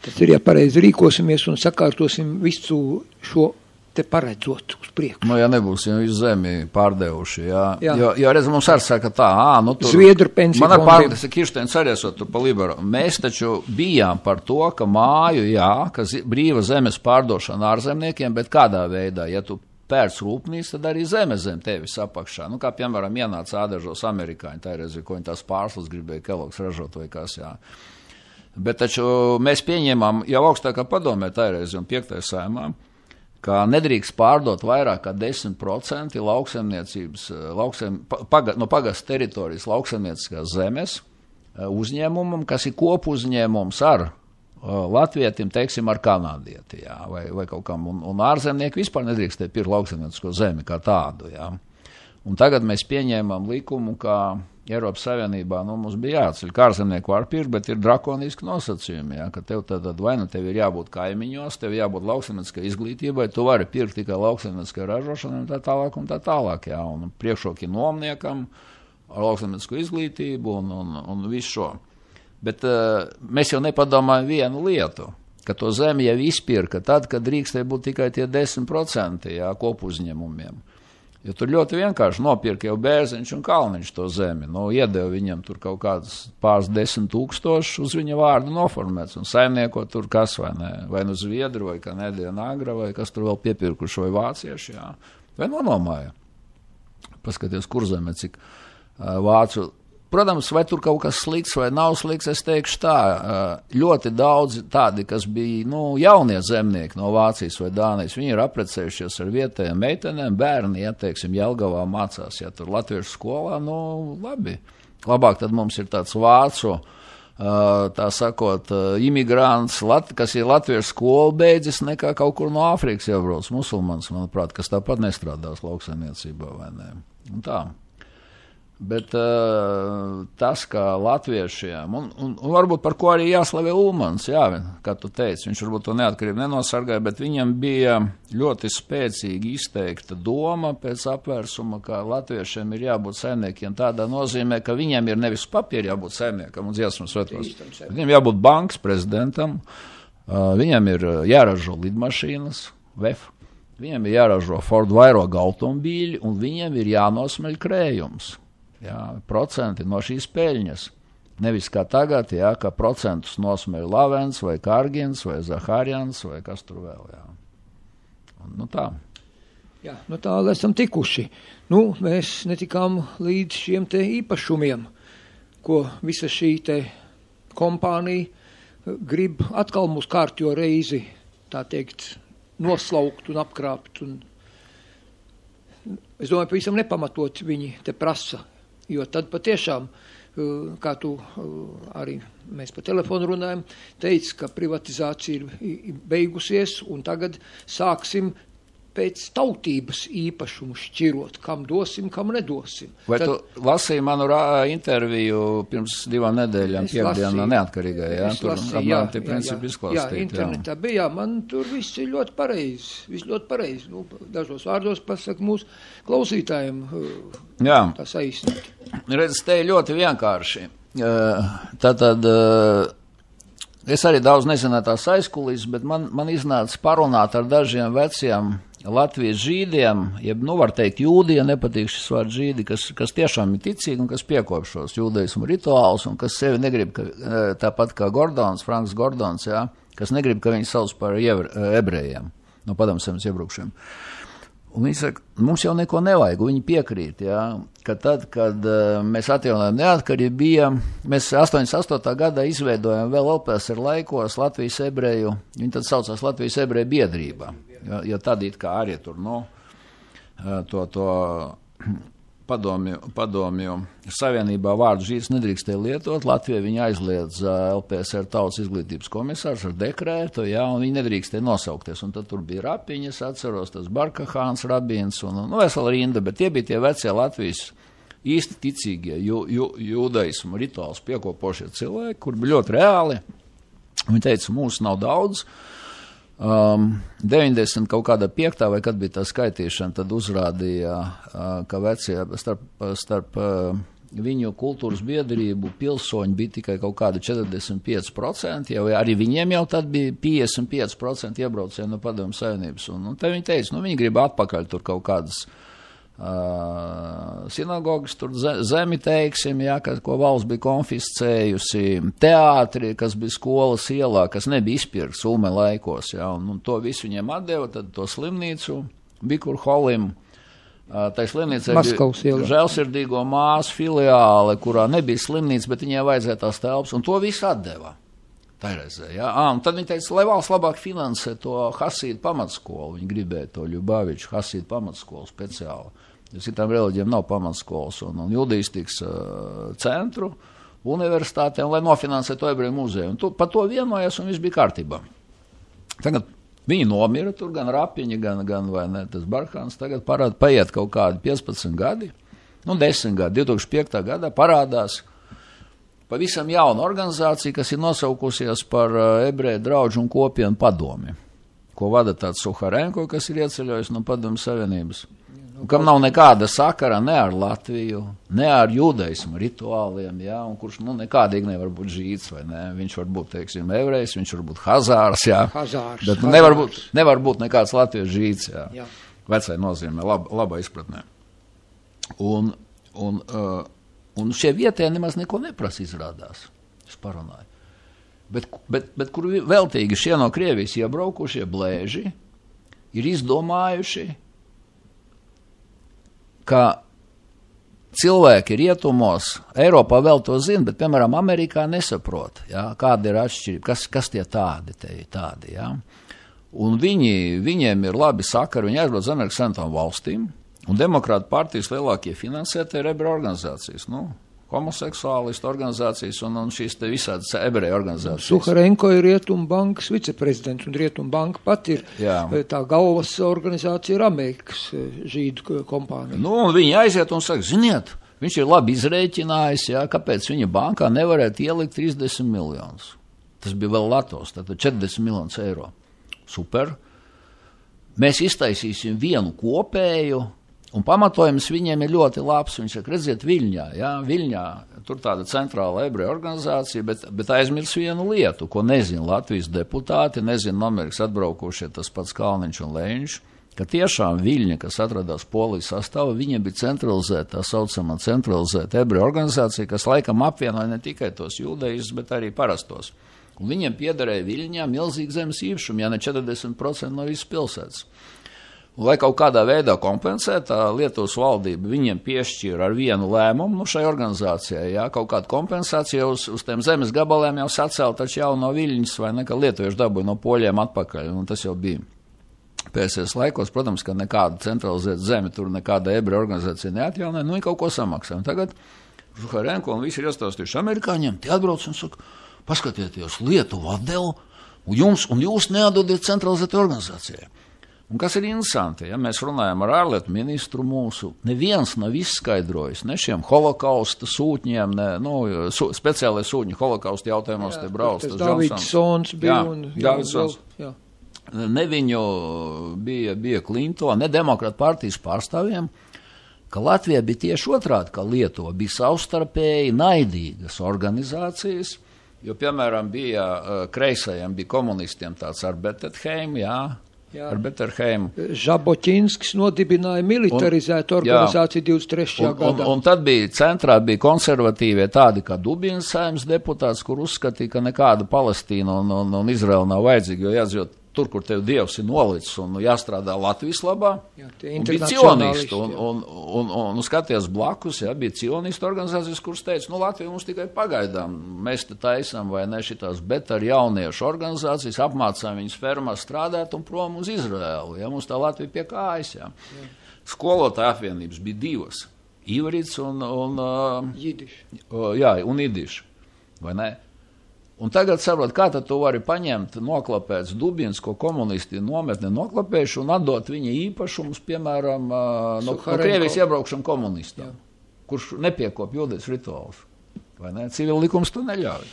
Tad ir, ja pareizi rīkosimies un sakārtosim visu šo te paredzot uz priekšu. Nu, ja nebūsim visu zemi pārdevuši, jā. Jo redz, mums arī saka tā, nu tur... Zviedru pensiju man ar pārdevis, Kirsteins arī esot tur pa liberu. Mēs taču bijām par to, ka māju, jā, ka brīva zemes pārdošana ārzemniekiem, bet kādā veidā, ja tu pērc rūpnīca, tad arī zeme zem tevis apakšā. Nu, kā, piemēram, ienāca ādažos amerikāņi, tā reizi, ko viņi tās pārslas gribēja Kellogs ražot vai kas, jā. Bet taču mēs pieņēmām jau augstākā padomē tāreiz un 5. saimā, ka nedrīkst pārdot vairāk kā 10% lauksaimniecības, no pagasta teritorijas lauksaimnieciskās zemes uzņēmumam, kas ir kopuzņēmums ar latvietim, teiksim, ar kanādieti, jā, vai kaut kam, un ārzemnieki vispār nedrīkst pirkt lauksaimniecisko zemi kā tādu, jā. Un tagad mēs pieņēmām likumu, ka Eiropas Savienībā, nu, mums bija jāatceļ, kā ārzemnieku var pirkt, bet ir drakoniski nosacījumi, jā, ka tev tad vai nu tev ir jābūt kaimiņos, tev jābūt lauksaimnieciskai izglītībai, tu vari pirkt tikai lauksaimnieciskai ražošanai un tā tālāk, jā, un priekšroki nomniekam ar lauksaimniecisku izglītību un visu šo. Bet mēs jau nepadomājam vienu lietu, ka to zemi jau izpirka tad, kad drīkstēja būt tikai tie 10%, jā, kopuzņēmumiem. Jo tur ļoti vienkārši nopirka jau Bērziņš un Kalniņš to zemi. Iedeva viņam tur kaut kādas pāris 10 000 uz viņa vārdu noformēts un saimnieko tur kas vai ne, vai nu Zviedru, vai Kanēdiena Agra, vai kas tur vēl piepirkuši, vai vācieši, jā. Vai nonomāja. Paskaties, kur zeme, cik vācu. Protams, vai tur kaut kas slikts vai nav slikts, es teikšu tā, ļoti daudz tādi, kas bija, jaunie zemnieki no Vācijas vai Dānijas, viņi ir aprecējušies ar vietējiem meitenēm, bērni, ja, teiksim, Jelgavā mācās, ja tur latviešu skolā, labi. Labāk tad mums ir tāds vācu, tā sakot, imigrants, kas ir latviešu skolu beidzis, nekā kaut kur no Āfrikas iebrauc musulmanis, manuprāt, kas tāpat nestrādās lauksaimniecībā vai ne. Un tā. Bet tas, kā latviešiem, un varbūt par ko arī jāslavē Ulmans, jā, kā tu teici, viņš varbūt to neatkarību nenosargāja, bet viņam bija ļoti spēcīgi izteikta doma pēc apvērsuma, ka latviešiem ir jābūt saimniekiem tādā nozīmē, ka viņiem ir nevis papīri jābūt saimniekam un dziesmas svētkos, bet viņiem jābūt bankas prezidentam, viņiem ir jāražo lidmašīnas, VEF, viņiem ir jāražo Ford vairoga automobīļi un viņiem ir jānosmeļ krējums. Jā, procenti no šīs peļņas. Nevis kā tagad, jā, ka procentus nosmeļ Lavens vai Kargins vai Zahārjans vai kas tur vēl, jā. Un, tā. Jā, tālu esam tikuši. Mēs netikām līdz šiem te īpašumiem, ko visa šī te kompānija grib atkal mūs kārtjo reizi, tā teikt, noslaukt un apkrāpt. Un es domāju, pavisam nepamatot viņi te prasa. Jo tad patiešām, kā tu arī mēs pa telefonu runājam, teica, ka privatizācija ir beigusies un tagad sāksim pēc tautības īpašumu šķirot, kam dosim, kam nedosim. Vai tu lasīji manu interviju pirms 2 nedēļām, piekdienā neatkarīgai, jā? Tur apmēram tie principi izklāstīt. Jā, internetā bija, man tur viss ir ļoti pareizi. Dažos vārdos pasaka mūsu klausītājiem tā saīsnīt. Redz, te ir ļoti vienkārši. Tātad, es arī daudz nezināju tās aizkulis, bet man iznāca parunāt ar dažiem veciem Latvijas žīdiem, jeb, var teikt, jūdi, ja nepatīk šis vārds žīdi, kas tiešām ir ticīgi un kas piekopš šos jūdeismu rituālus un kas sevi negrib, tāpat kā Gordons, Franks Gordons, jā, kas negrib, ka viņi sauc par ebrejiem, no padomszemes iebrukšiem. Un viņi saka, mums jau neko nevajag, viņi piekrīt, jā, ka tad, kad mēs atjaunojam neatkarību, mēs 88. gadā izveidojam vēl LPSR laikos Latvijas ebreju, viņi tad saucās Latvijas ebreju biedrībā, jo tad it kā arī tur, to padomju savienībā vārdu žīds nedrīkstēja lietot, Latvija viņa aizliedz LPSR tautas izglītības komisārs ar dekrētu, jā, un viņi nedrīkstēja nosaukties, un tad tur bija Rapiņas, atceros, tas Barkahāns, Rabīns, un vesela rinda, bet tie bija tie vecie Latvijas īsti ticīgie jūdaismu rituāls piekopošie cilvēki, kur bija ļoti reāli, viņi teica, mūsu nav daudz, 90 kaut kādā 5. vai kad bija tā skaitīšana, tad uzrādīja, ka vecie starp viņu kultūras biedrību pilsoņi bija tikai kaut kādi 45%, jau arī viņiem jau tad bija 55% iebraucēji no Padomju Savienības. Un te viņi teica, viņi grib atpakaļ tur kaut kādas sinagogas, tur zemi, teiksim, jā, ko valsts bija konfiscējusi, teātri, kas bija skolas ielā, kas nebija izpirkts Ulme laikos, jā, un to visu viņiem atdeva, tad to slimnīcu, Bikur Holim, tai slimnīcai bija žēlsirdīgo māsu filiāle, kurā nebija slimnīca, bet viņai vajadzēja tās telpas, un to visu atdeva. Tairēzē, jā. Un tad viņi teica, lai valsts labāk finansē to Hasīdu pamatskolu, viņi gribēja to Ļubaviču Hasīdu pamatskolu speciāli. Citām reliģijām nav pamatskolas un judīstikas centru, universitātēm, lai nofinansē to ebreju muzeju. Un par to vienojas un viss bija kārtībā. Tagad viņi nomira tur, gan Rapiņi, gan vai ne, tas Barkāns, tagad paiet kaut kādi 15 gadi, 10 gadi, 2005. gadā parādās pavisam jauna organizācija, kas ir nosaukusies par ebreju draudžu un kopienu padomi, ko vada tāds Suharenko, kas ir ieceļojis no Padomju Savienības. Kam nav nekāda sakara ne ar Latviju, ne ar jūdaismu rituāliem, jā, un kurš, nekādīgi nevar būt žīds, vai ne, viņš var būt, teiksim, evrejs, viņš var būt hazārs, jā, bet nevar būt nekāds latviešu žīds, jā. vecai nozīmē, labā izpratnē. Un šie vietēji nemaz neko neprasa izrādās, es parunāju. Bet kur veltīgi šie no Krievijas iebraukušie blēži ir izdomājuši, ka cilvēki rietumos, Eiropā vēl to zina, bet, piemēram, Amerikā nesaprot, ja, kāda ir atšķirība, kas tie tādi, ja. Un viņiem ir labi sakari, viņi aizbrauc uz Amerikas Savienotām valstīm, un demokrāta partijas lielākie finansētie ir ebreju organizācijas, homoseksuālistu organizācijas un šīs te visādas ebreju organizācijas. Suharenko ir Rietumbankas viceprezidents, un Rietumbanka pat ir tā galvas organizācija ir Amerikas žīdu kompānija. Un viņi aiziet un saka, ziniet, viņš ir labi izrēķinājis, kāpēc viņa bankā nevarētu ielikt 30 miljonus. Tas bija vēl Latvijas, tātad 40 miljonus eiro. Super. Mēs iztaisīsim vienu kopēju, un pamatojums viņiem ir ļoti labs. Viņš saka, redziet, Viļņā, tur tāda centrāla ebreju organizācija, bet aizmirs vienu lietu, ko nezina Latvijas deputāti, nezina Amerikas atbraukušie tas pats Kalniņš un Leņš, ka tiešām Viļņa, kas atradās Polijas sastāvā, viņiem bija centralizēta, tā saucamā centralizēta ebreju organizācija, kas laikam apvienoja ne tikai tos jūdejus, bet arī parastos. Un viņiem piederēja Viļņā milzīgi zemes īpašumi, ja ne 40% no visas pilsētas. Un, lai kaut kādā veidā kompensētu, Lietuvas valdība viņiem piešķīra ar vienu lēmumu šai organizācijai, kaut kādu kompensāciju uz tiem zemes gabaliem jau sacēla taču jau no Viļņas, vai ne, ka lietuvieši dabūja no poļiem atpakaļ, un tas jau bija. PSRS laikos, protams, ka nekāda centralizēta zeme, tur nekāda ebreju organizācija neatjaunē, viņi kaut ko samaksā. Un tagad Suharenko un visi ir iestāstījuši amerikāņiem, tie atbrauc un saka, paskatieties, Lietuva atdeva, un jūs neatdodiet centralizētai organizācijai. Un kas ir interesanti, ja mēs runājam ar ārlietu ministru mūsu, neviens nav izskaidrojis, ne šiem holokausta sūtņiem, speciālai sūtņi holokausta jautājumos te brauc. Tas Davidsons bija. Davidsons. Ne viņu bija Clinton, ne demokrāta partijas pārstāvjiem, ka Latvija bija tieši otrādi, ka Lietuva bija savstarpēji naidīgas organizācijas, jo, piemēram, bija kreisajiem, bija komunistiem tāds Arbeterheim, Arbeterheim. Žaboķinskis nodibināja militarizētu organizāciju 23. gadā. Un tad bija centrā bija konservatīvie tādi kā Dubīnas saimnes deputāts, kur uzskatīja, ka nekāda Palestīna un Izraela nav vajadzīga, jo jāatzīst, tur, kur tev Dievs ir nolicis un jāstrādā Latvijas labā, bija cionisti, un skaties blakus, bija cionistu organizācijas, kuras teica, Latvija mums tikai pagaidām, mēs te taisam vai ne šitās, bet ar jauniešu organizācijas apmācām viņus fermā strādāt un prom uz Izraēlu, mums tā Latvija pie kājas, Skolotāju apvienības bija divas, Ivrits un Jidiš, vai ne? Un tagad saprot, kā tad tu vari paņemt noklapēts Dubins, ko komunisti nometnē noklapējuši un atdot viņa īpašumus, piemēram, no Krievijas iebraukšanu komunistiem, kurš nepiekop jūdēs rituālus, vai ne? Civil likums to neļauj.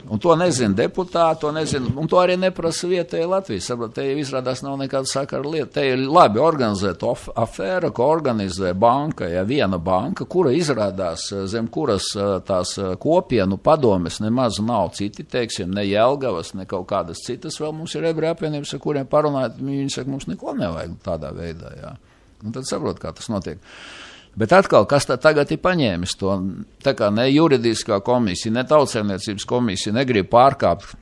Un to nezina deputāti, un to arī neprasa vietēji Latvijas. Saprot, te jau izrādās nav nekāda sakara lieta. Te ir labi organizēta afēra, ko organizē banka, viena banka, kura izrādās zem kuras tās kopienu padomes nemaz nav citi, teiksim, ne Jelgavas, ne kaut kādas citas, vēl mums ir ebreju apvienības, ar kuriem parunājot, viņi saka, mums neko nevajag tādā veidā, Un tad saprot, kā tas notiek. Bet atkal, kas tad tagad ir paņēmis to, tā kā ne juridiskā komisija, ne tautsēmniecības komisija negrib pārkāpt,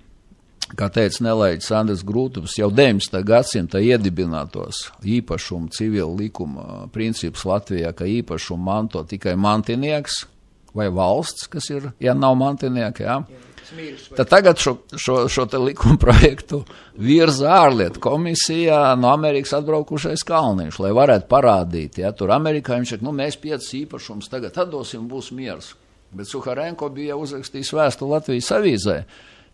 kā teica Nelēģis Andres Grūtuvs, jau 19. gadsimta iedibinātos īpašumu civilu likuma principus Latvijā, ka īpašumu manto tikai mantinieks vai valsts, kas ir, nav mantinieki, Tad tagad šo te likuma projektu virza ārlietu komisijā no Amerikas atbraukušais Kalniņš, lai varētu parādīt, tur Amerikā viņš saka, mēs 5 īpašumus tagad atdosim, būs miers. Bet Suharenko bija uzrakstījis vēstuli Latvijas avīzē,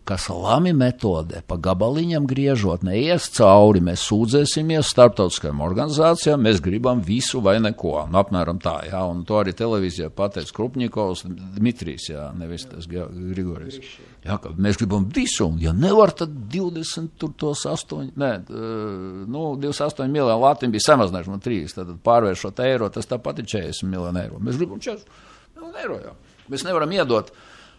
ka salami metodē pa gabaliņam griežot neies cauri, mēs sūdzēsimies starptautiskajām organizācijām, mēs gribam visu vai neko, apmēram tā, un to arī televīzijā pateica Krupņikovs, Dmitrijs, nevis tas Grigorijs. Ka mēs gribam visu, un ja nevar, tad 28 miljonu Latviju bija samazinājuši no 3, tad pārvēršot eiro, tas tāpat ir 40 miljonu eiro. Mēs gribam 40 miljonu eiro, Mēs nevaram iedot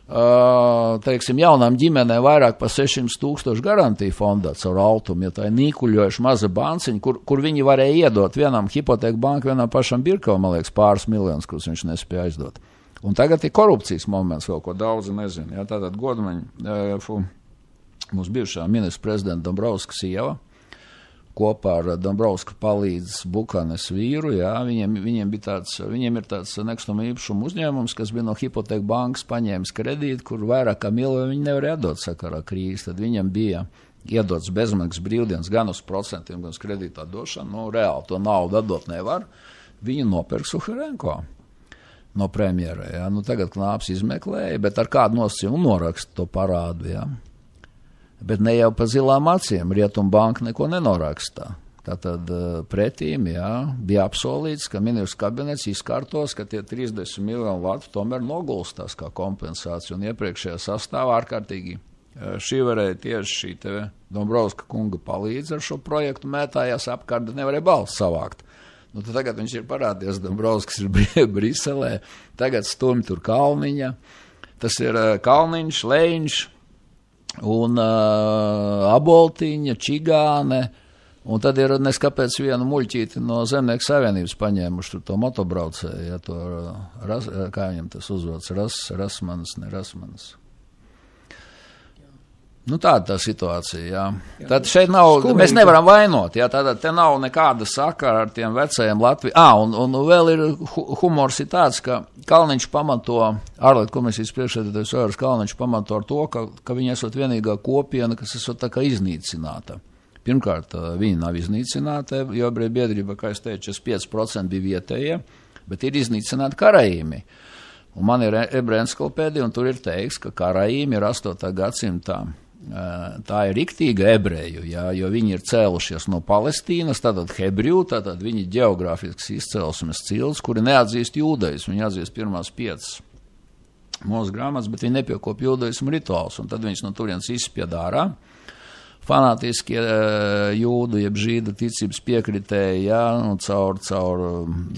teiksim, jaunām ģimenēm vairāk par 600,000 garantiju fondā caur Altumu, ja tā ir nīkuļojuši maza banciņa, kur viņi varēja iedot vienam hipoteku banku, vienam pašam Birkovam, man liekas, pāris miljonus, kurus viņš nespēja aizdot. Un tagad ir korupcijas moments vēl, ko daudzi nezina. Ja, tātad Godmaņa, mūsu bijušā ministra prezidenta Dombrovska sieva, kopā ar Dombrovska palīdz Bukanes vīru, jā, viņiem ir tāds nekustamo īpašumu uzņēmums, kas bija no hipoteku bankas paņēmis kredītu, kur vairāk kā miljonu viņi nevarēja atdot sakarā krīzes, tad viņam bija iedots bezmaksas brīvdienas gan uz procentiem, gan uz kredītā došanu, reāli to naudu atdot nevar, viņu nopirk Suharenko no premjera, jā, tagad Knāps izmeklēja, bet ar kādu nosacījumu noraksta to parādu, jā. Bet ne jau pa zilām acīm, Rietumbanka neko nenorakstā. Tātad pretīm, jā, bija apsolīts, ka ministrs kabinets izkārtos, ka tie 30 miljonu latu tomēr nogulstās kā kompensācija, un iepriekšējā sastāvā ārkārtīgi šī varēja tieši šī te Dombrovska kunga palīdz ar šo projektu mētājās apkārt, nevarēja balsts savākt. Tad tagad viņš ir parādījies, Dombrovskis ir Briselē, tagad stumj tur Kalniņa, tas ir Kalniņš, Leņš, un Aboltiņa, Čigāne, un tad ir neskapēc vienu muļķīti no Zemnieku savienības paņēmuši to motobraucēju, ja to, kā viņam tas uzvods, Rasmanis. Tāda tā situācija, jā. Tad šeit nav, mēs nevaram vainot, jā, tātad te nav nekāda sakara ar tiem vecajiem Latviju. Un vēl ir humors ir tāds, ka Kalniņš pamato, ārlietu komisijas priekšsēdētājs Ojaras Kalniņš pamato ar to, ka viņi esot vienīgā kopiena, kas esot tā kā iznīcināta. Pirmkārt, viņi nav iznīcināti, jo biedrība, kā es teicu, 5% bija vietējie, bet ir iznīcināti Karaīmi. Un man ir ebreju encyklopēdija, un tur ir teiks, ka Karaīmi ir 8. gadsimtā. Tā ir riktīga ebreju, jā, jo viņi ir cēlušies no Palestīnas, tātad Hebriju, tātad viņi ģeogrāfisks izcelsmes cilts, kuri neatzīst jūdejus, viņi atzīst pirmās 5 mūsu grāmatas, bet viņi nepiekop jūdeismu rituāls, un tad viņš no turienes izspied ārā. Fanātiskie jūdu, jeb žīdu ticības piekritēji, jā, caur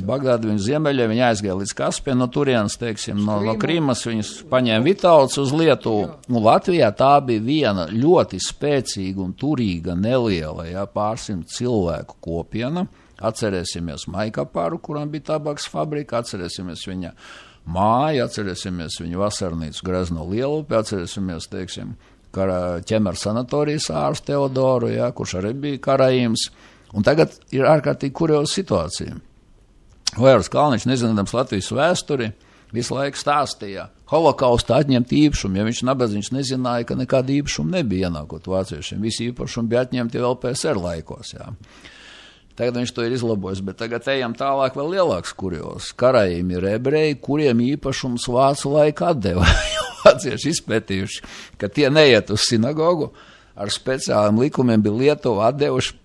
Bagdādu viņu ziemeļiem, viņi aizgāja līdz Kaspiem, no turienes, teiksim, no Krimas, viņus paņēma Vitauts uz Lietuvu. Latvijā tā bija viena ļoti spēcīga un turīga, neliela, jā, pārsimt cilvēku kopiena. Atcerēsimies Maikapāru, kuram bija tabaks fabrika, atcerēsimies viņa māju, atcerēsimies viņa vasarnīcu Grezno Lielupi, atcerēsimies, teiksim, ķemera sanatorijas ārstu Teodoru, jā, kurš arī bija Karaīms. Un tagad ir ārkārtīgi kurioza situācija. Ojaras Kalniņš, nezinādams Latvijas vēsturi, visu laiku stāstīja holokausta atņemt īpašumu, ja viņš nabadzīgs nezināja, ka nekāda īpašuma nebija ienākot vāciešiem. Visi īpašumi bija atņemti vēl PSR laikos, jā. Tagad viņš to ir izlabojis, bet tagad ejam tālāk vēl lielāks kurios. Karaīmi ir ebreji, kuriem īpašums vācu laika atdeva. Vācieši izpētījuši, ka tie neiet uz sinagogu, ar speciāliem likumiem bija Lietuva atdevuši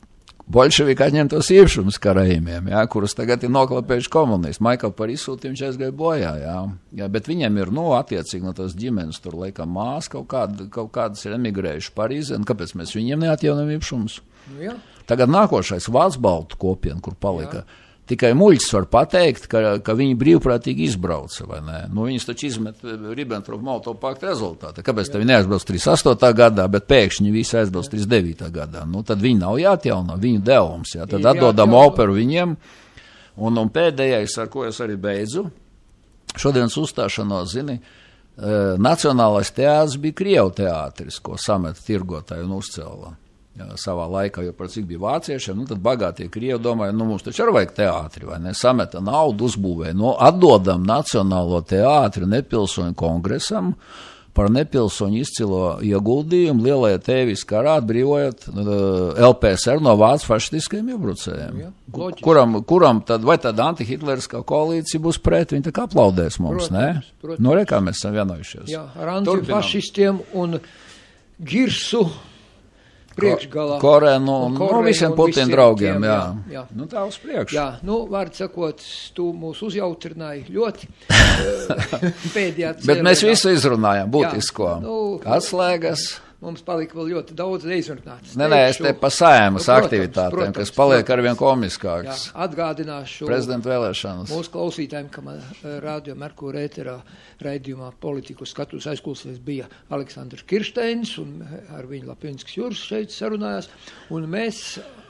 bolševiki atņemtos īpašumus Karaīmiem, jā, kurus tagad ir noklapējuši komunisti. Maikal par izsūtījumu viņš aizgāja bojā, jā, bet viņiem ir, attiecīgi no tās ģimenes, tur laikam mās kaut kādas ir emigrējuši Parīzē, un kāpēc mēs viņiem neatjaunam īpašumus? Jā. Tagad nākošais Vācu-Baltu kopiena, kur palika. Jā. Tikai muļķis var pateikt, ka viņi brīvprātīgi izbrauca, vai ne? Viņus taču izmet Ribbentrop-Molotovu pakta rezultātā. Kāpēc viņi neaizbrauc 38. gadā, bet pēkšņi visi aizbrauc 39. gadā? Tad viņi nav jāatjauno, viņu devums, jā. Tad atdodam operu viņiem. Un pēdējais, ar ko es arī beidzu, šodienas uzstāšanos, zini, Nacionālais teātris bija Krievu teātris, ko sameta tirgotāji un uzcēla. Jā, savā laikā, jo par cik bija vāciešiem, tad bagātie Krievi domāja, mums taču arī vajag teātri, vai ne, sameta naudu uzbūvēja, atdodam Nacionālo teātri nepilsoņu kongresam par nepilsoņu izcilo ieguldījumu lielajā tēvis karā atbrīvojot LPSR no vācu fašistiskiem iebrucējiem. Kuram tad, vai tad antihitleriskā koalīcija būs pret, viņi tā kā aplaudēs mums, protams, ne? Nu, kā mēs esam vienojušies. Jā, ar antifašistiem un Girsu priekšgalā. Korenu un visiem Putina draugiem, jā. Tā uz priekšu. Jā, vārds sakot, tu mūs uzjautrināji ļoti pēdējā cēlē. Bet mēs visu izrunājām, būtisko. Atslēgas, mums palika vēl ļoti daudz neizrunātas. Nē, es te pa Saeimas aktivitātēm, kas paliek arvien komiskākas. Jā, atgādināšu prezidenta vēlēšanas. Mūsu klausītājiem, ka man Radio Merkūra ēterā raidījumā politiku skatus aizklausīties bija Aleksandrs Kirsteins, un ar viņu Lapinskas Jūras šeit sarunājās, un mēs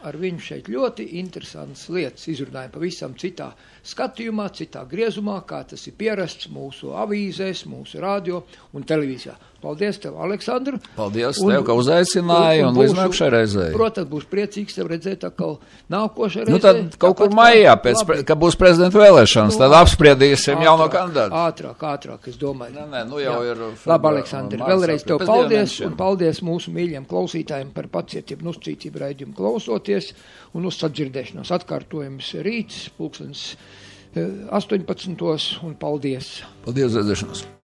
ar viņu šeit ļoti interesantas lietas izrunājam pavisam citā skatījumā, citā griezumā, kā tas ir pierasts mūsu avīzēs, mūsu radio un televīzijā. Paldies tev, Aleksandru. Paldies tev, ka uzaicināji un līdz nākušai reizei. Protams, būs priecīgs tev redzēt atkal nākošai reizei. Nu tad kaut kur maijā, kad būs prezidenta vēlēšanas, tad apspriedīsim jauno kandidātu. Ātrāk, es domāju. Nē, nu jau ir. Labi, Aleksandri, vēlreiz tev paldies un paldies mūsu mīļiem klausītājiem par pacietību un uzcītību raidījumu klausoties un uz sadzirdēšanos. Atkārtojums rīts, 18. un paldies. Paldies, redzēšanos.